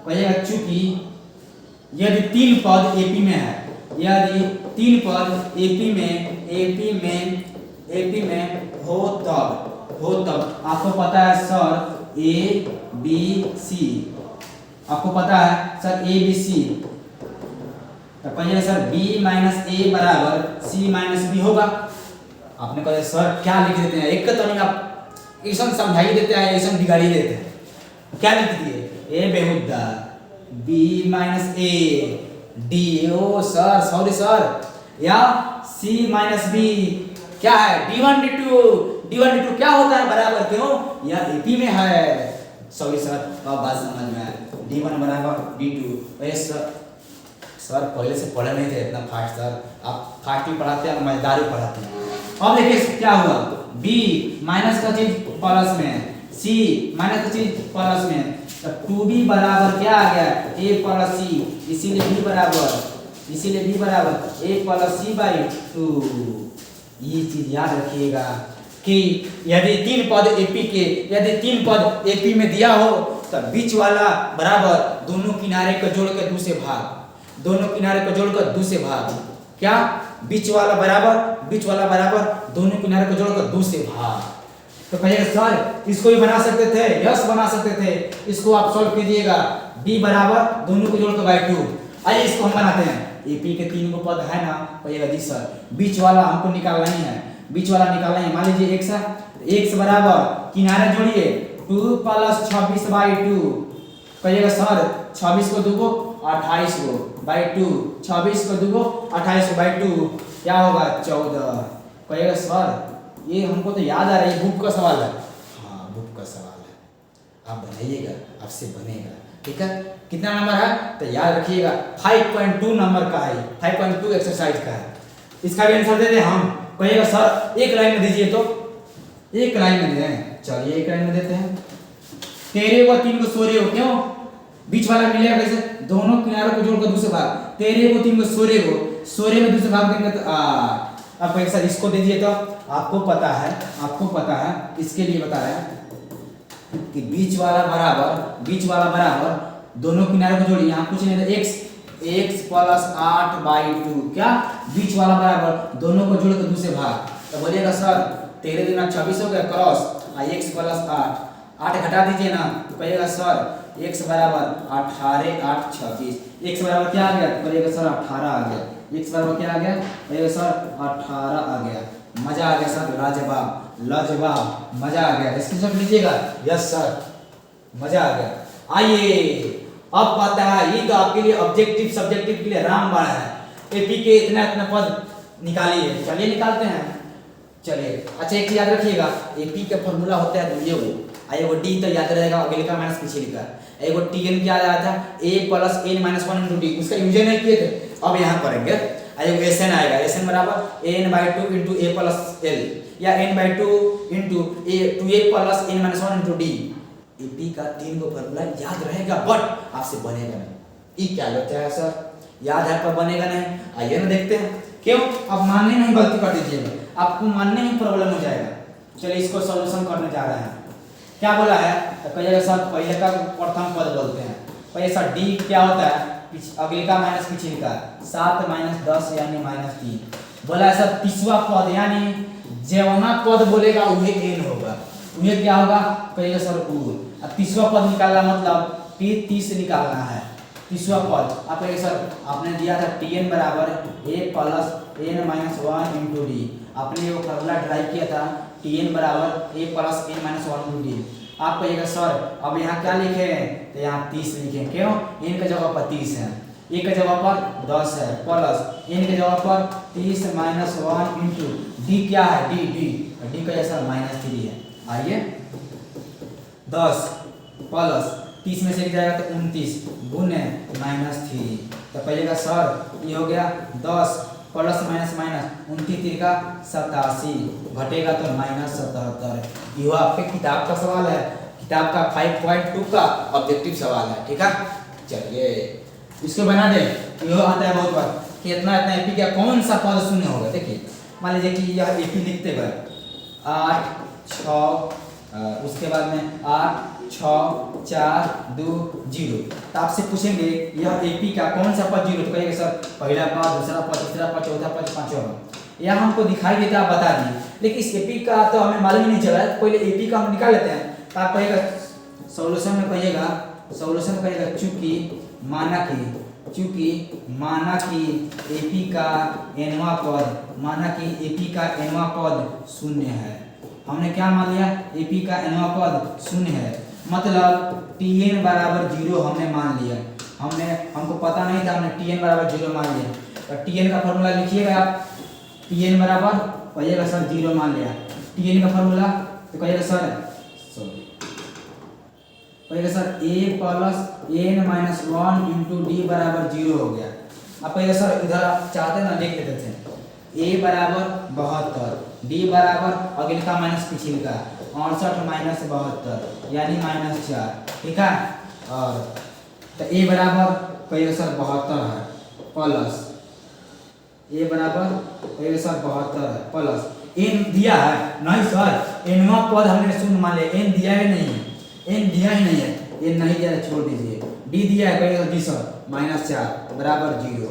कहिएगा चूंकि यदि 3 पद एपी में है, यदि 3 पद एपी में हो तब आपको पता है सर ए बी सी, आपको पता है सर ए बी सी, तो कहिए सर b - a बराबर c - b होगा। आपने कहा सर क्या लिख देते हैं, एक तो नहीं आप ऐसा समझाई देते हैं, ऐसा बिगाड़ी देते हैं, क्या लिख दिए ए बेहुदा b - a d, ओ सर सॉरी सर, या c - b क्या है d1 d2 क्या होता है बराबर, क्यों यह एपी में है। सॉरी सर अब बात समझ में आया, d1 बराबर d2। सर पहले से पढ़े नहीं थे इतना फास्ट, सर आप फास्ट भी पढ़ाते हैं मजेदार भी पढ़ाते हैं। अब देखिए क्या हुआ, b माइनस का चीज प्लस में, c माइनस का चीज प्लस में, तो 2b बराबर क्या आ गया a प्लस c, इसीलिए b बराबर a प्लस c/2। ये चीज याद रखिएगा कि यदि 3 पद एपी में दिया हो तो बीच वाला बराबर दोनों किनारे को जोड़कर 2 से भाग, क्या बीच वाला बराबर दोनों किनारे को जोड़कर 2 से भाग। तो कहिएगा सर इसको भी बना सकते थे, यस बना सकते थे, इसको आप सॉल्व कीजिएगा b बराबर दोनों को जोड़कर 2। आइए इसको हम बनाते हैं, एपी के 3 को पद है ना, कहिएगा जी सर बीच वाला हमको निकालना ही है, मान लीजिए x है, x बराबर किनारे जोड़िए 2 + 26/2, कहिएगा सर 26 को 2 को 28 को /2, 26 को 2 को 28 को /2 क्या होगा 14। कहिएगा सर ये हमको तो याद आ रहा है, बुक का सवाल है। हाँ बुक का सवाल है, आप बनाइएगा, आपसे बनेगा, ठीक है। कितना नंबर है तो याद रखिएगा 5.2 नंबर का है, 5.2 एक्सरसाइज का है। इसका भी आंसर दे दें हम, कहिएगा सर एक लाइन में दीजिए, तो एक लाइन में दें, चलिए एक लाइन में देते हैं। 13 को 3 को 16 को, क्यों बीच वाला मिलेगा कैसे, दोनों किनारों को जोड़कर 2 से भाग, 13 को 3 को 16 में 2 से भाग देंगे तो 8। अब एक साथ इसको दीजिए, तो आपको पता है इसके लिए बता रहे हैं कि बीच वाला बराबर दोनों किनारे को जोड़िए, यहाँ कुछ नहीं था x + 8/2, क्या बीच वाला बराबर दोनों को जोड़कर 2 से भाग। तो बोलिएगा सर 13 दूना 26 हो गया क्रॉस, x + 8 घटा दीजिए ना, तो कहिएगा सर x बराबर 18 8 26, x बराबर क्या आ गया, तो कहिएगा सर 18 आ गया, x बराबर क्या आ गया, कहिएगा सर 18 आ गया। मजा आ गया सर, लाजवाब मजा आ गया, स्क्रीनशॉट लीजिएगा, यस सर मजा आ गया। आइए अब पता है, ये तो आपके लिए ऑब्जेक्टिव सब्जेक्टिव के लिए रामबाण है, एपी के इतना पद निकालिए, चलिए निकालते हैं। चलिए अच्छा एक चीज याद रखिएगा, एपी का फॉर्मूला होता है ये वो एगो डी तो याद रहेगा अगले का माइनस पिछले का। एगो टीएन क्या आया था a plus N minus one into d, उसका यूज नहीं किए थे, अब यहाँ करेंगे। एगो एसएन आएगा, एसएन बराबर N by two into A plus L या N by two into A two A plus N minus one into D. AP का 3 गो फॉर्मूला याद रहेगा बट आपसे बनेगा नहीं। ई क्या होता है सर, याद है पर बनेगा नहीं। आइए ना देखते हैं क्यों। अब मानने में ही गलती कर दीजिएगा, आपको मानने में प्रॉब्लम हो जाएगा। चलिए इसको सॉल्यूशन करने जा रहे हैं। क्या बोला है तो कहिएगा सर पहले का प्रथम पद बोलते हैं। पहले सर डी क्या होता है, अगले का माइनस पिछले का, 7 माइनस 10 यानी माइनस 3। बोला है सर तीसरा पद यानी जेवना पद बोलेगा वही एन होगा, वही क्या होगा कहिएगा सर ऊ। अब तीसरा पद निकालना मतलब P30 निकालना है। तीसरा पद आप कहिए सर आपने दिया था Tn बराबर a plus N minus one into d. आपने वो फॉर्मूला ड्राइव किया था Tn बराबर a plus N minus one into d. आप कहिएगा सर अब यहाँ क्या लिखे हैं तो यहाँ 30 लिखे, क्यों n का जगह पर 30 है, a का जगह पर 10 है, प्लस n के जगह पर 30 माइनस वन इंटू डी क्या है डी डी डी का जैसा माइनस 3 है। आइए 10 प्लस 30 में से एक जाएगा तो 29 गुने माइनस 3। तो कहिएगा सर ये हो गया 10 प्लस माइनस माइनस 29 का 87 घटेगा तो माइनस 77। यह आपके किताब का सवाल है, किताब का 5.2 का ऑब्जेक्टिव सवाल है, ठीक है। चलिए इसको बना दे। यह आता है बहुत बार कि इतना इतना एपी का कौन सा पद शून्य होगा। देखिए मान लीजिए कि यह एपी लिखते गए 8 6 उसके बाद में 8 6 4 2 0। तो आपसे पूछेंगे यह एपी का कौन सा पद 0, तो कहिएगा सर पहला पद, दूसरा पद, तीसरा पद, चौथा पद, पांचवा पद। यह हमको दिखाई देता है बता दिए, लेकिन इस एपी का तो हमें मालूम ही नहीं चला है। तो पहले एपी का हम निकाल लेते हैं। तो आप कहिएगा सॉल्यूशन में कहिएगा चूंकि माना कि एपी का एनवा पद शून्य है। हमने क्या मान लिया एपी का एनवा पद शून्य है, मतलब Tn बराबर 0 हमने मान लिया। हमको पता नहीं था, हमने Tn बराबर 0 मान लिया। तो Tn का फॉर्मूला लिखिएगा आप, Tn बराबर कहिएगा सर 0 मान लिया। Tn का फॉर्मूला तो कहिएगा sir a plus N minus one into d बराबर 0 हो गया। अब कहिएगा सर इधर आप चाहते ना लिख लेते थे a बराबर 72, d बराबर अगले का माइनस पिछले का 68 माइनस 72 यानी माइनस 4, ठीक है। और तो a बराबर कहिएगा सर 72 है प्लस a बराबर कहिएगा सर 72 है प्लस n दिया है नहीं सर, एनवा पद हमने शून्य मान लिया, n दिया ही नहीं है, n दिया ही नहीं है, n नहीं दिया छोड़ दीजिए। d दिया है कहिएगा जी सर माइनस 4 बराबर 0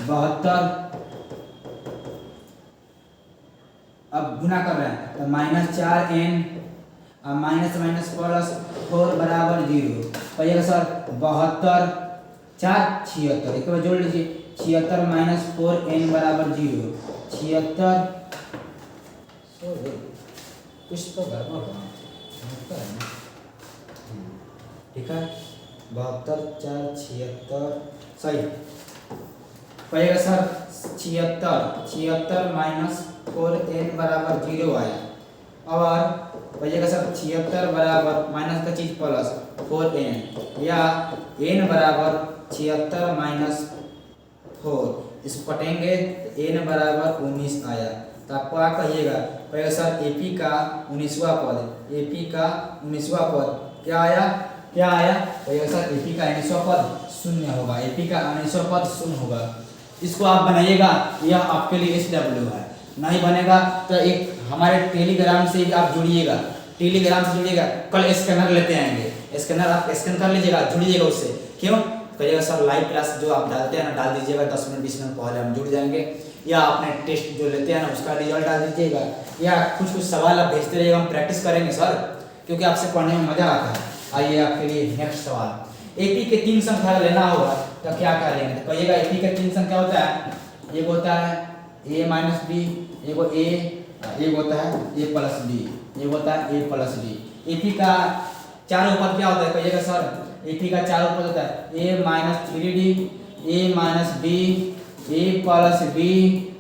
72। अब गुना कर रहे हैं तो minus 4n minus minus plus 4 बराबर 0। कहिएगा सर 72 4 76, एक बार जोड़ लीजिए 76 माइनस 4n बराबर 0। 76 कुछ तो गड़बड़ है, ठीक है। 72 4 76 सही। कहिएगा सर 76 माइनस 4n बराबर 0 आया। और कहिएगा सर 76 बराबर माइनस का चीज प्लस 4n या n बराबर 76 माइनस 4, इसको कटेंगे तो n बराबर 19 आया। तो आपको क्या कहिएगा सर एपी का 19वां पद क्या आया कहिएगा सर एपी का 19वां पद शून्य होगा, एपी का 19वां पद शून्य होगा। इसको आप बनाइएगा, यह आपके लिए SW है। नहीं बनेगा तो एक हमारे टेलीग्राम से आप जुड़िएगा, कल स्कैनर लेते आएंगे, स्कैनर आप स्कैन कर लीजिएगा, जुड़िएगा उससे। क्यों कहिएगा सर लाइव क्लास जो आप डालते हैं ना डाल दीजिएगा, 10 मिनट 20 मिनट पहले हम जुड़ जाएंगे। या अपने टेस्ट जो लेते हैं ना उसका रिजल्ट डाल दीजिएगा, या कुछ सवाल आप भेजते रहिएगा, हम प्रैक्टिस करेंगे सर, क्योंकि आपसे पढ़ने में मजा आता है। आइए आपके लिए नेक्स्ट सवाल, एपी के 3 संख्या लेना होगा तो क्या करेंगे। तो कहिएगा एपी का 3 संख्या होता है, एक होता है a माइनस बी, एक होता है a प्लस बी, एक होता है a प्लस डी। एपी का 4 पद क्या होता है कहिएगा सर, एपी का 4 पद होता है a minus 3d, a minus b, a plus b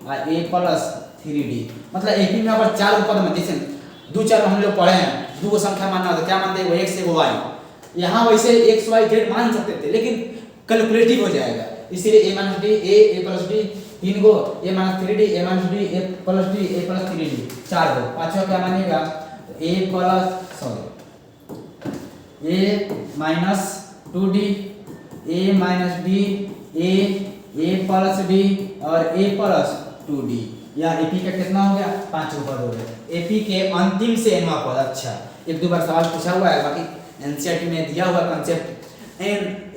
और a प्लस 3d। मतलब एपी में अगर 4 पद में जैसे 2 4 हम लोग पढ़े हैं दो को संख्या मानना होता है, क्या मानते हैं वो x एगो y। यहाँ वैसे x y z मान सकते थे लेकिन कैलकुलेटिव हो जाएगा, इसीलिए a minus D a plus D 3 go, a minus 3d a minus D a plus D a plus 3d 4 गो। पांचवा क्या मानिएगा a minus 2d a minus D a plus D और a प्लस 2d। या AP का कितना हो गया 5 पद हो गया। एपी के अंतिम से nवां पद। अच्छा एक दो बार सवाल पूछा हुआ है, बाकी एनसीईआरटी में दिया हुआ कंसेप्ट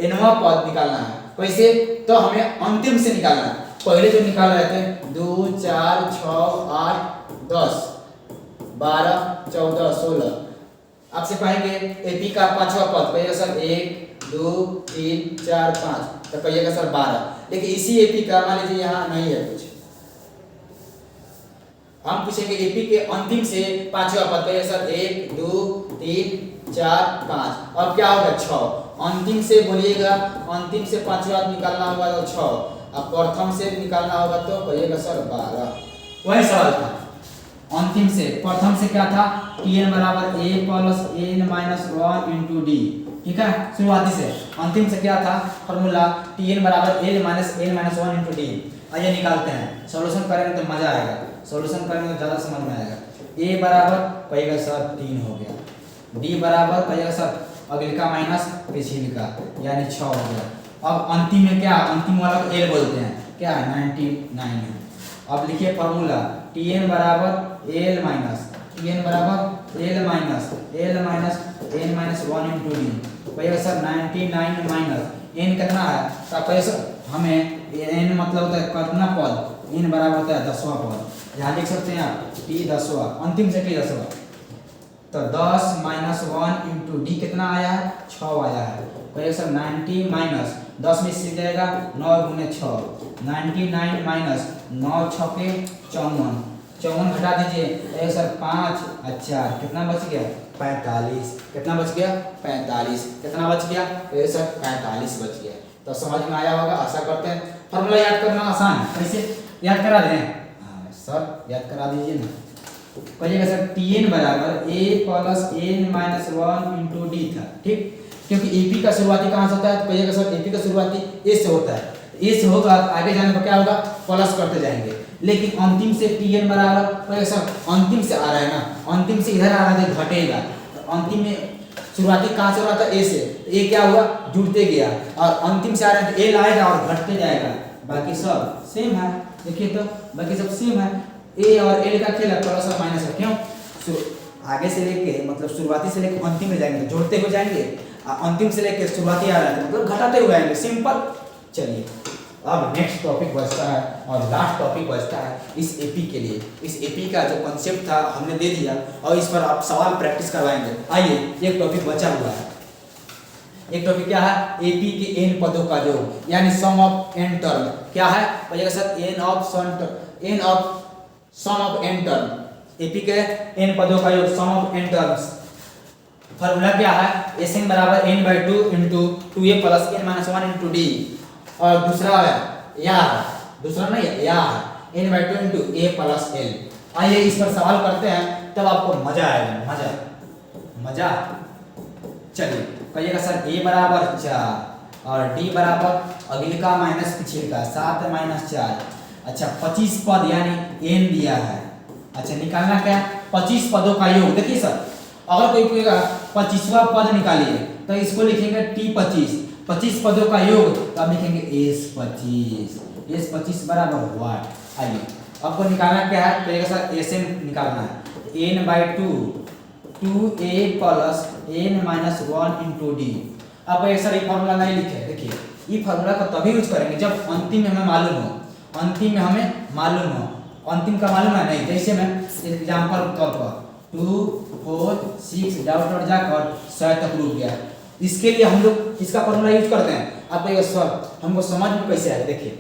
nवां पद निकालना है। कैसे? तो हमें अंतिम से निकालना है। पहले जो निकाल रहे थे 2 4 6 8 10 12 14 16, आपसे कहेंगे एपी का पांचवा पद, कहिएगा सर 1 2 3 4 5, तो कहिएगा सर 12। लेकिन इसी एपी का मान लीजिए यहाँ नहीं है कुछ, हम पूछेंगे एपी के अंतिम से पांचवा पद, कहिए सर 1 2 3 4 5, अब क्या होगा 6। अंतिम से बोलिएगा, अंतिम से पांचवा निकालना होगा तो 6, अब प्रथम से निकालना होगा तो कहिएगा सर 12। वही सवाल था। अंतिम से प्रथम से क्या था tn बराबर a plus n minus 1 into D, ठीक है। शुरुआती से अंतिम से क्या था फॉर्मूला tn बराबर l minus n minus 1 into D. आइए निकालते हैं, सॉल्यूशन करेंगे तो मजा आएगा, सॉल्यूशन करेंगे तो ज़्यादा समझ में आएगा। a बराबर कहिएगा सर 3 हो गया, d बराबर कहिएगा सर अगले का माइनस पिछले का यानी 6 हो गया। अब अंतिम में क्या, अंतिम वाला को l बोलते हैं, क्या 99 है। अब लिखिए फॉर्मूला tn बराबर l minus n minus 1 into D, कहिएगा सर 99 माइनस n कितना है, तो कहिए सर हमें n मतलब होता है कितना पद, n बराबर होता है 10वां पद। यहाँ लिख सकते हैं आप t 10वां, अंतिम से t 10वां, तो 10 माइनस 1 इंटू डी कितना आया है 6 आया है। कहिए सर 90 माइनस 10 में से जाएगा 9 गुने 6, 99 माइनस 9 6 के 54, 54 घटा दीजिए कहिए सर 5 और 4 कितना बच गया 45, कितना बच गया 45, कितना बच गया कहिए सर 45 बच गया। तो समझ में आया होगा, आशा करते हैं। फॉर्मूला याद करना आसान है, कैसे याद करा दें? हाँ सर याद करा दीजिए ना। कहिएगा सर tn बराबर a plus n minus 1 into D था, ठीक, क्योंकि एपी का शुरुआती कहाँ से होता है, तो कहिएगा सर एपी का शुरुआती ए से होता है, ए से होगा आगे जाने पर क्या होगा प्लस करते जाएंगे। लेकिन अंतिम से tn बराबर कहिएगा सर अंतिम से आ रहा है ना, अंतिम से इधर आ रहा है तो घटेगा, तो अंतिम में शुरुआती कहाँ से हो रहा था ए से, ए क्या हुआ जुड़ते गया, और अंतिम से आ रहा है तो एल आएगा और घटते जाएगा, बाकी सब सेम है। देखिए तो बाकी सब सेम है, ए और एल का खेल है प्लस और माइनस का, क्यों आगे से लेके मतलब शुरुआती से लेके अंतिम में जाएंगे तो जोड़ते हुए जाएंगे, अंतिम से लेके शुरुआती आ रहा है मतलब घटाते हुए आएंगे, सिंपल। चलिए अब नेक्स्ट टॉपिक बचता है और लास्ट टॉपिक बचता है इस एपी के लिए। इस एपी का जो कॉन्सेप्ट था हमने दे दिया और इस पर आप सवाल प्रैक्टिस करवाएंगे। आइए एक टॉपिक बचा हुआ है, एक टॉपिक क्या है एपी के एन पदों का योग यानी सम ऑफ एन टर्म। क्या है भैया sir n of sum of n term, AP के एन पदों का योग sum of n terms. Formula क्या है Sn बराबर n/2 into 2a plus n minus 1 into D, और दूसरा है या दूसरा नहीं है या n/2 into a plus l। आइए इस पर सवाल करते हैं तब आपको मजा आएगा, मजा। चलिए कहिएगा सर a बराबर 4 और d बराबर अगले का माइनस पिछले का 7 माइनस 4। अच्छा 25 पद यानी n दिया है। अच्छा निकालना क्या 25 पदों का योग। देखिए सर अगर कोई कहेगा 25वां पद निकालिए तो इसको लिखेंगे t25, 25 पदों का योग तो आप लिखेंगे s25 बराबर व्हाट। आइए आपको निकालना क्या है कहिएगा सर Sn निकालना है n/2 2a plus n minus 1 into D. अब सर ये फॉर्मूला नहीं लिखे, देखिए ये फॉर्मूला को तभी यूज करेंगे जब अंतिम में हमें मालूम हो, अंतिम में हमें मालूम हो, अंतिम का मालूम है नहीं। जैसे मैं एग्जाम्पल के तौर पर 2 4 6 डॉट जाकर 100 तक रुक गया, इसके लिए हम लोग इसका फॉर्मूला यूज करते हैं। आप कहिएगा सर हमको समझ में कैसे आएगा, देखिए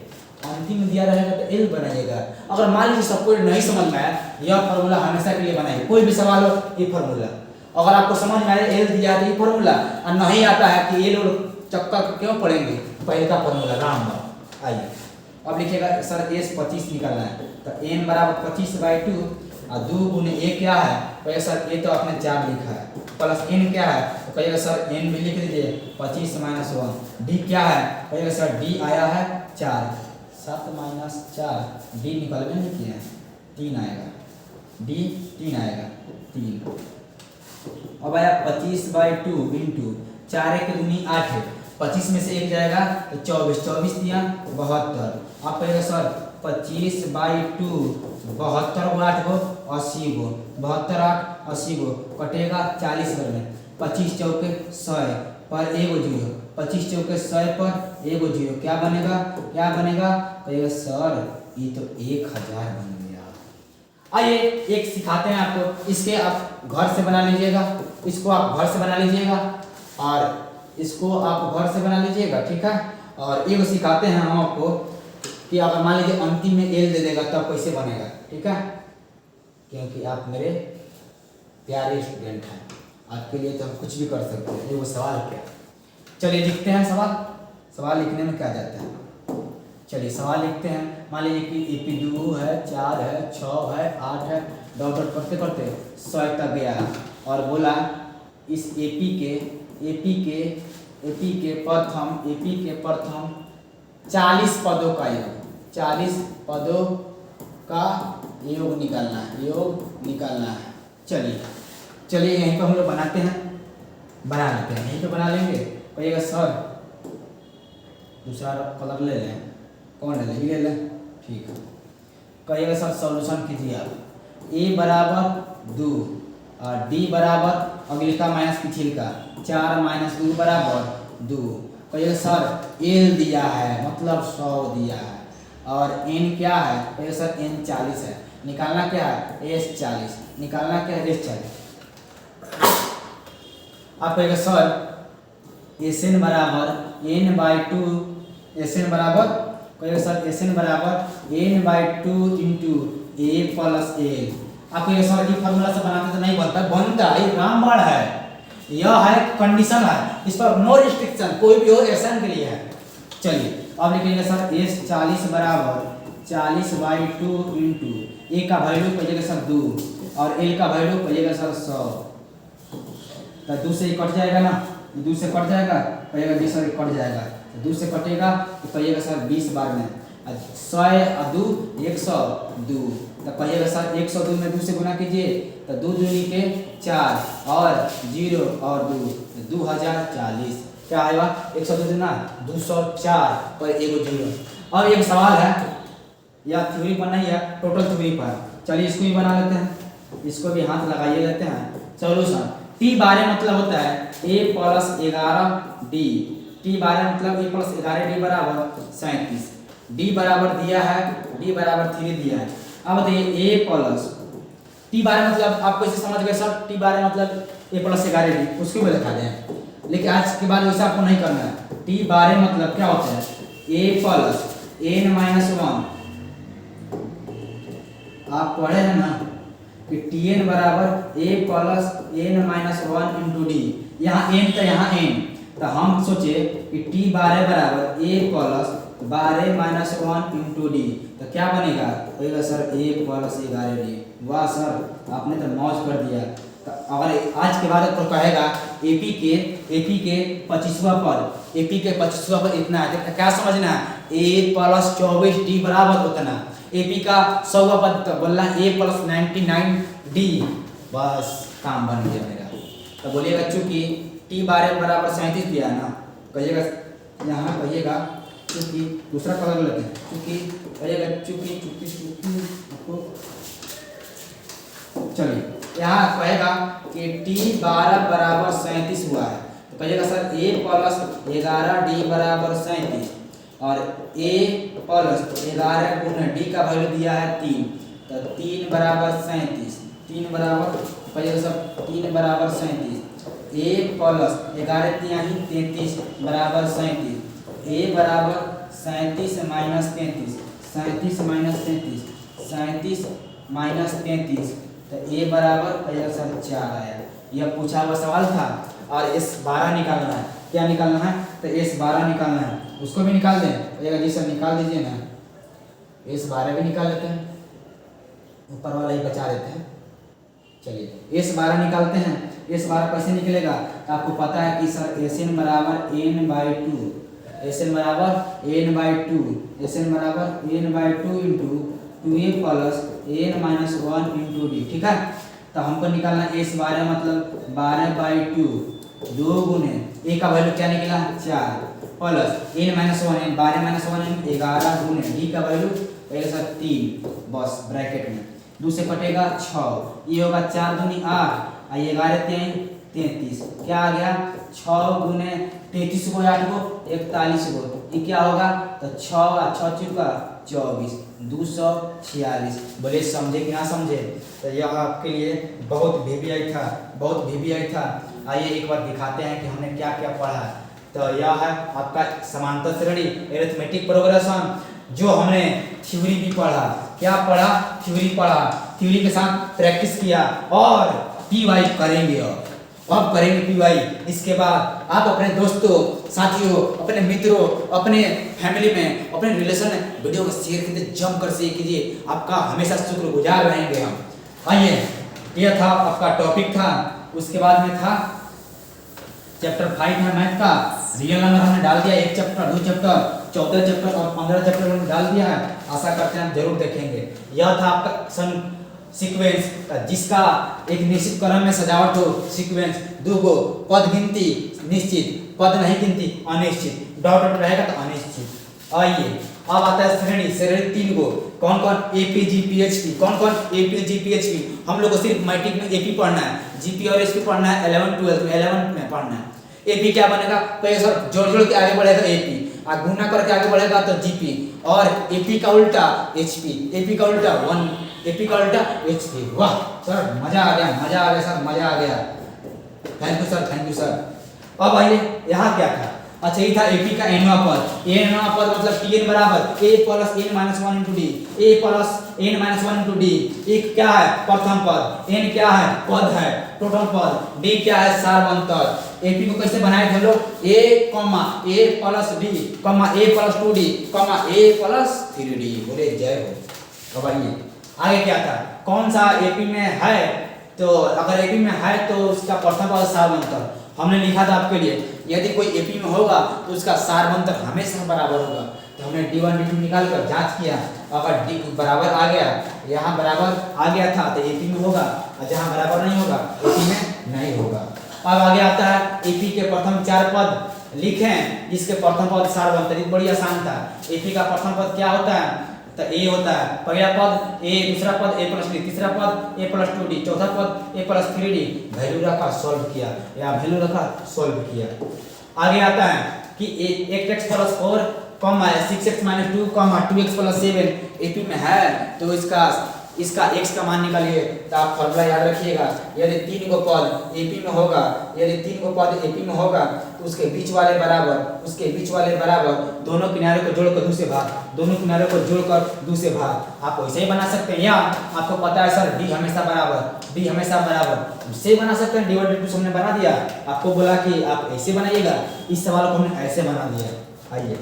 अंतिम में दिया रहेगा तो एल बनाइएगा। अगर मान लीजिए सबको नहीं समझ में आया यह फॉर्मूला हमेशा के लिए बनाइए, कोई भी सवाल हो ये फॉर्मूला। अगर आपको समझ में आया एल दिया है तो ये फॉर्मूला, और नहीं आता है कि एल और चक्कर क्यों पढ़ेंगे, पहले का फॉर्मूला रामबाण। आइए अब लिखिएगा सर S25 निकालना है तो n बराबर 25/2 और 2 गुने ए क्या है, कहिएगा सर ए तो आपने 4 लिखा है, प्लस एन क्या है, तो कहिएगा सर एन भी लिख दीजिए 25 माइनस 1। डी क्या है, कहिएगा सर डी आया है 4, 7 माइनस 4 डी निकालवे नहीं किए हैं, 3 आएगा, डी 3 आएगा 3। अब आया 25/2 इंटू 4 1 दूनी 8 है, 25 में से 1 जाएगा तो 24, 24 दिया 72। आप कहिएगा सर 25/2 72 गो 8 गो 80 गो, 72 8 80 गो कटेगा 40 घर में, 25 चौके 100 पर 1 जीरो, 25 चौके 100 पर 1 जीरो, क्या बनेगा, क्या बनेगा, कहिएगा सर ये तो 1000 बन गया। आइए एक सिखाते हैं आपको, इसके आप घर से बना लीजिएगा, इसको आप घर से बना लीजिएगा और इसको आप घर से बना लीजिएगा, ठीक है। और एक सिखाते हैं हम आपको कि अगर मान लीजिए अंतिम में एल दे देगा तब कैसे बनेगा, ठीक है, क्योंकि आप मेरे प्यारे स्टूडेंट हैं, आपके लिए तो हम कुछ भी कर सकते हैं। ये वो सवाल क्या, चलिए लिखते हैं सवाल। सवाल लिखने में क्या जाता है, चलिए सवाल लिखते हैं। मान लीजिए कि एपी 2 है, 4 है, 6 है, 8 है, डॉट डॉट करते करते 100 तक गया और बोला इस एपी के प्रथम 40 पदों का योग, 40 पदों का योग निकालना है, चलिए यहीं पर हम लोग बनाते हैं, बना लेते हैं, यहीं पे बना लेंगे। कहिएगा सर दूसरा कलर ले लें, कौन ले लें, ठीक है। कहिएगा सर सॉल्यूशन कीजिए आप, ए बराबर 2 और डी बराबर अगले का माइनस पिछले का 4 माइनस 2 बराबर 2। कहिएगा सर एल दिया है मतलब 100 दिया है और एन क्या है, कहिएगा सर एन 40 है, निकालना क्या है एस 40, निकालना क्या है एस 40। आप कहिएगा सर एस एन बराबर n/2, एस एन बराबर कहिएगा सर एस एन बराबर n/2 into A plus L. आप कहिएगा सर ये फार्मूला से बनाते तो नहीं बनता, ये रामबाण है, यह है कंडीशन है, इस पर नो रिस्ट्रिक्शन, कोई भी हो एहसान के लिए है। चलिए अब लिखेंगे सर एस 40 बराबर 40/2 इंटू ए का वैल्यू कहिएगा सर 2 और एल का वैल्यू कहिएगा सर 100, तो 2 से कट जाएगा ना, 2 से कट जाएगा, कहिएगा जी सर कट जाएगा, तो 2 से कटेगा तो कहिएगा सर 20 बार में 100 और 2 102, तो कहिएगा सर 102 में 2 से गुना कीजिए तो 2 दूनी के 4 और 0 और 2 2040, क्या आएगा 102 दूना 204 पर 1 0। अब एक सवाल है या थ्योरी बनाई है टोटल थ्योरी पर, चलिए इसको भी बना लेते हैं, इसको भी हाथ लगाइए लेते हैं। सॉल्यूशन टी बारे मतलब होता है a प्लस 11d, टी बारे मतलब a प्लस 11d बराबर 37, d बराबर दिया है, d बराबर 3 दिया है। अब बताइए a प्लस टी बारे मतलब आप कैसे समझ गए सर, टी बारे मतलब a प्लस 11d, उसको भी लिखा दें, लेकिन आज के बाद वैसा आपको नहीं करना है। टी बारे मतलब क्या होता है a प्लस n-1, आप पढ़े हैं ना कि Tn बराबर a plus n-1 into D, यहाँ n तो यहाँ n, तो हम सोचे कि t बारे बराबर a प्लस 12-1 इंटू डी, तो क्या बनेगा, होगा सर a प्लस 11d। वाह सर आपने तो मौज कर दिया। तो अगर आज के बाद तो कहेगा एपी के 25वां पद, एपी के 25वां पद इतना है, तो क्या समझना है a प्लस 24d बराबर उतना, एपी का 100वां पद तो बोलना a प्लस 99d, बस काम बन गया मेरा। तो बोलिएगा चूंकि टी बारे बराबर 37 दिया ना, कहिएगा यहाँ कहिएगा चूंकि दूसरा कलर लेते हैं, चूंकि कहिएगा चूंकि चलिए यहाँ कहेगा कि टी 12 बराबर 37 हुआ है, तो कहिएगा सर a प्लस 11d बराबर 37 और a प्लस 11 गुना d का वैल्यू दिया है 3, तो 3 बराबर 37, 3 बराबर कहिएगा सर 3 बराबर 37, a प्लस 11 तिहाई 33 बराबर 37, a बराबर 37 माइनस 33, 37 माइनस 33, 37 माइनस 33, तो a बराबर कहिएगा सर 4 आया। यह पूछा हुआ सवाल था और इस 12 निकालना है, क्या निकालना है, तो इस 12 निकालना है, उसको भी निकाल दें, कहिएगा जी सर निकाल दीजिए ना, इस 12 भी निकाल लेते हैं, ऊपर वाला ही बचा देते हैं। चलिए एस 12 निकालते हैं। एस 12 कैसे निकलेगा? तो आपको पता है कि सर एस एन बराबर N by two, S N बराबर N by two, S N बराबर N by two into two A plus N minus one into D. ठीक है, तो हमको निकालना एस 12 मतलब 12 बाई टू, 2 गुने ए का वैल्यू क्या निकला 4 plus N minus one, 12 minus one 11 गुने डी का वैल्यू पहले सर 3 बस ब्रैकेट में 2 से कटेगा 6, ये होगा 4 दूनी 8 और 11 3 33, क्या आ गया 6 गुने 33 को 8 को 41 को, ये क्या होगा तो 6 और 6 चुका 24 246। बोले समझे कि ना समझे? तो यह आपके लिए बहुत वीवीआई था, बहुत वीवीआई था। आइए एक बार दिखाते हैं कि हमने क्या क्या पढ़ा। तो यह है आपका समांतर श्रेणी अरिथमेटिक प्रोग्रेशन, जो हमने थ्योरी भी पढ़ा। क्या पढ़ा? थ्योरी पढ़ा, थ्योरी के साथ प्रैक्टिस किया और पीवाई करेंगे। अब करेंगे पीवाई। इसके बाद आप अपने दोस्तों, साथियों, अपने मित्रों, अपने फैमिली में, अपने रिलेशन में वीडियो को शेयर कीजिए, जम कर शेयर कीजिए। आपका हमेशा शुक्रगुजार रहेंगे हम। आइए, यह था आपका टॉपिक था। उसके बाद में था चैप्टर 5 है मैथ का। रियल नंबर हमने डाल दिया, 1 चैप्टर, 2 चैप्टर, 14 चैप्टर और 15 चैप्टर हमने डाल दिया है। आशा करते हैं आप जरूर देखेंगे। यह था आपका सीक्वेंस, जिसका एक निश्चित क्रम में सजावट हो। सीक्वेंस 2 गो पद गिनती निश्चित, पद नहीं गिनती अनिश्चित, डॉट डॉट रहेगा तो अनिश्चित। आइए अब आता है श्रेणी। श्रेणी 3 गो, कौन कौन? AP GP HP. कौन कौन? AP GP HP. हम लोग को सिर्फ मैट्रिक में एपी पढ़ना है, जीपी और एचपी पढ़ना है 11 12 में, 11 में पढ़ना है। एपी क्या बनेगा? पहले सर जोड़ जोड़ के आगे बढ़ेगा एपी, और गुना करके आगे बढ़ेगा तो जीपी, और एपी का उल्टा एचपी, एपी का उल्टा 1, एपी का उल्टा एचपी। वाह सर, मजा आ गया, मजा आ गया सर, मजा आ गया। Thank you sir, thank you sir. अब आइए यहाँ क्या था? अच्छा ये था एपी का एनवा पद। एनवा पद मतलब टीएन बराबर A plus N minus one into D, A plus N minus one into D. एक क्या है? प्रथम पद। एन क्या है? पद है, टोटल पद। डी क्या है? सारवंतर। एपी को कैसे बनाए थे लोग? ए कॉमा ए प्लस डी कॉमा ए प्लस 2d कॉमा ए प्लस 3d। बोले जय हो। अब आइए आगे क्या था? कौन सा एपी में है? तो अगर एपी में है तो उसका प्रथम पद सारवंतर हमने लिखा था आपके लिए। यदि कोई एपी में होगा तो उसका सारवंतर हमेशा बराबर होगा। तो हमने d1 d2 निकाल कर जांच किया, अगर d बराबर आ गया, यहाँ बराबर आ गया था तो एपी में होगा, और जहाँ बराबर नहीं होगा एपी में नहीं होगा। अब आगे आता है एपी के प्रथम 4 पद लिखें, जिसके प्रथम पद सारवंतर। बड़ी आसान था। एपी का प्रथम पद क्या होता है? तो ए होता है पहला पद ए, दूसरा पद ए प्लस डी, तीसरा पद ए प्लस 2d, चौथा पद ए प्लस 3d। वैल्यू रखा सॉल्व किया, या वैल्यू रखा सॉल्व किया। आगे आता है कि 8x plus 4 comma 6x minus 2 comma 2x plus 7 AP में है तो इसका x का मान निकालिए। तो आप फॉर्मूला याद रखिएगा। यदि 3 गो पद एपी में होगा, यदि 3 गो पद एपी में होगा तो उसके बीच वाले बराबर, दोनों किनारों को जोड़कर 2 से भाग, दोनों किनारों को जोड़कर 2 से भाग। आप वैसे ही बना सकते हैं, या आपको पता है सर डी हमेशा बराबर, से बना सकते हैं। डिवाइडेड टू हमने बना दिया, आपको बोला कि आप ऐसे बनाइएगा, इस सवाल को हमने ऐसे बना दिया। आइए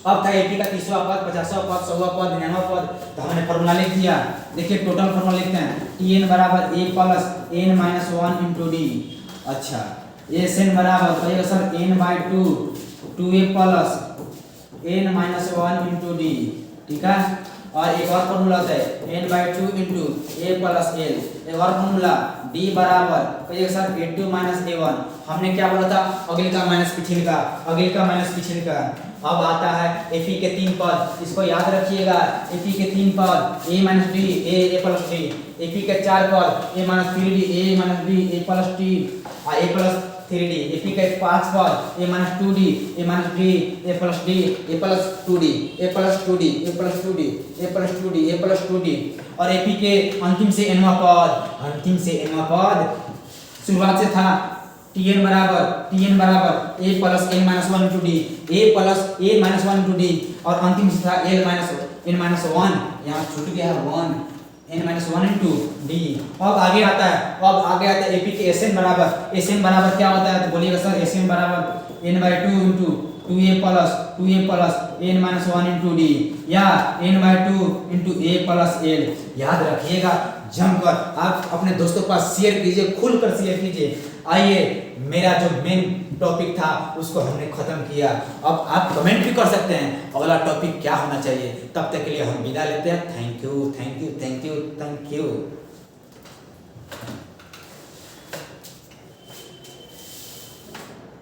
अब था एपी का 30वां पद, 50वां पद, 100वां पद, 99वां पद। तो हमने फॉर्मूला लिख दिया। देखिए टोटल फॉर्मूला लिखते हैं। टीएन बराबर A plus N minus 1 into D. अच्छा एस एन बराबर कहिएगा sir N by 2 2a plus N minus 1 into D. ठीक है, और एक और फॉर्मूला होता है N by 2 into A plus L. एक और फॉर्मूला डी बराबर कहिएगा सर a2 माइनस a1। हमने क्या बोला था? अगले का माइनस पिछले का। अब आता है एपी के 3 पद, इसको याद रखिएगा। एपी के 3 पद A minus D A plus D. AP के 4 पद A minus 3d A minus D A plus T और ए प्लस 3d। एपी के 5 पद A minus 2d A minus D A plus D A plus 2d A plus 2d A plus 2d A plus 2d A plus 2d। और AP के अंतिम से nवां पद शुरुआत से था टीएन बराबर A plus N minus 1 into D, A plus A minus 1 into D, और अंतिम से था एल माइनस एन माइनस 1, यहाँ छूट गया 1 एन माइनस 1 इंटू डी। अब आगे आता है एपी के एसएन बराबर क्या होता है? तो बोलिएगा सर एसएन बराबर N by 2 into 2a+ n-1 into d या n/2 इंटू a+l। याद रखिएगा, जमकर आप अपने दोस्तों के पास शेयर कीजिए, खुलकर शेयर कीजिए। आइए, मेरा जो मेन टॉपिक था उसको हमने खत्म किया। अब आप कमेंट भी कर सकते हैं अगला टॉपिक क्या होना चाहिए। तब तक के लिए हम विदा लेते हैं। Thank you, thank you, thank you, thank you.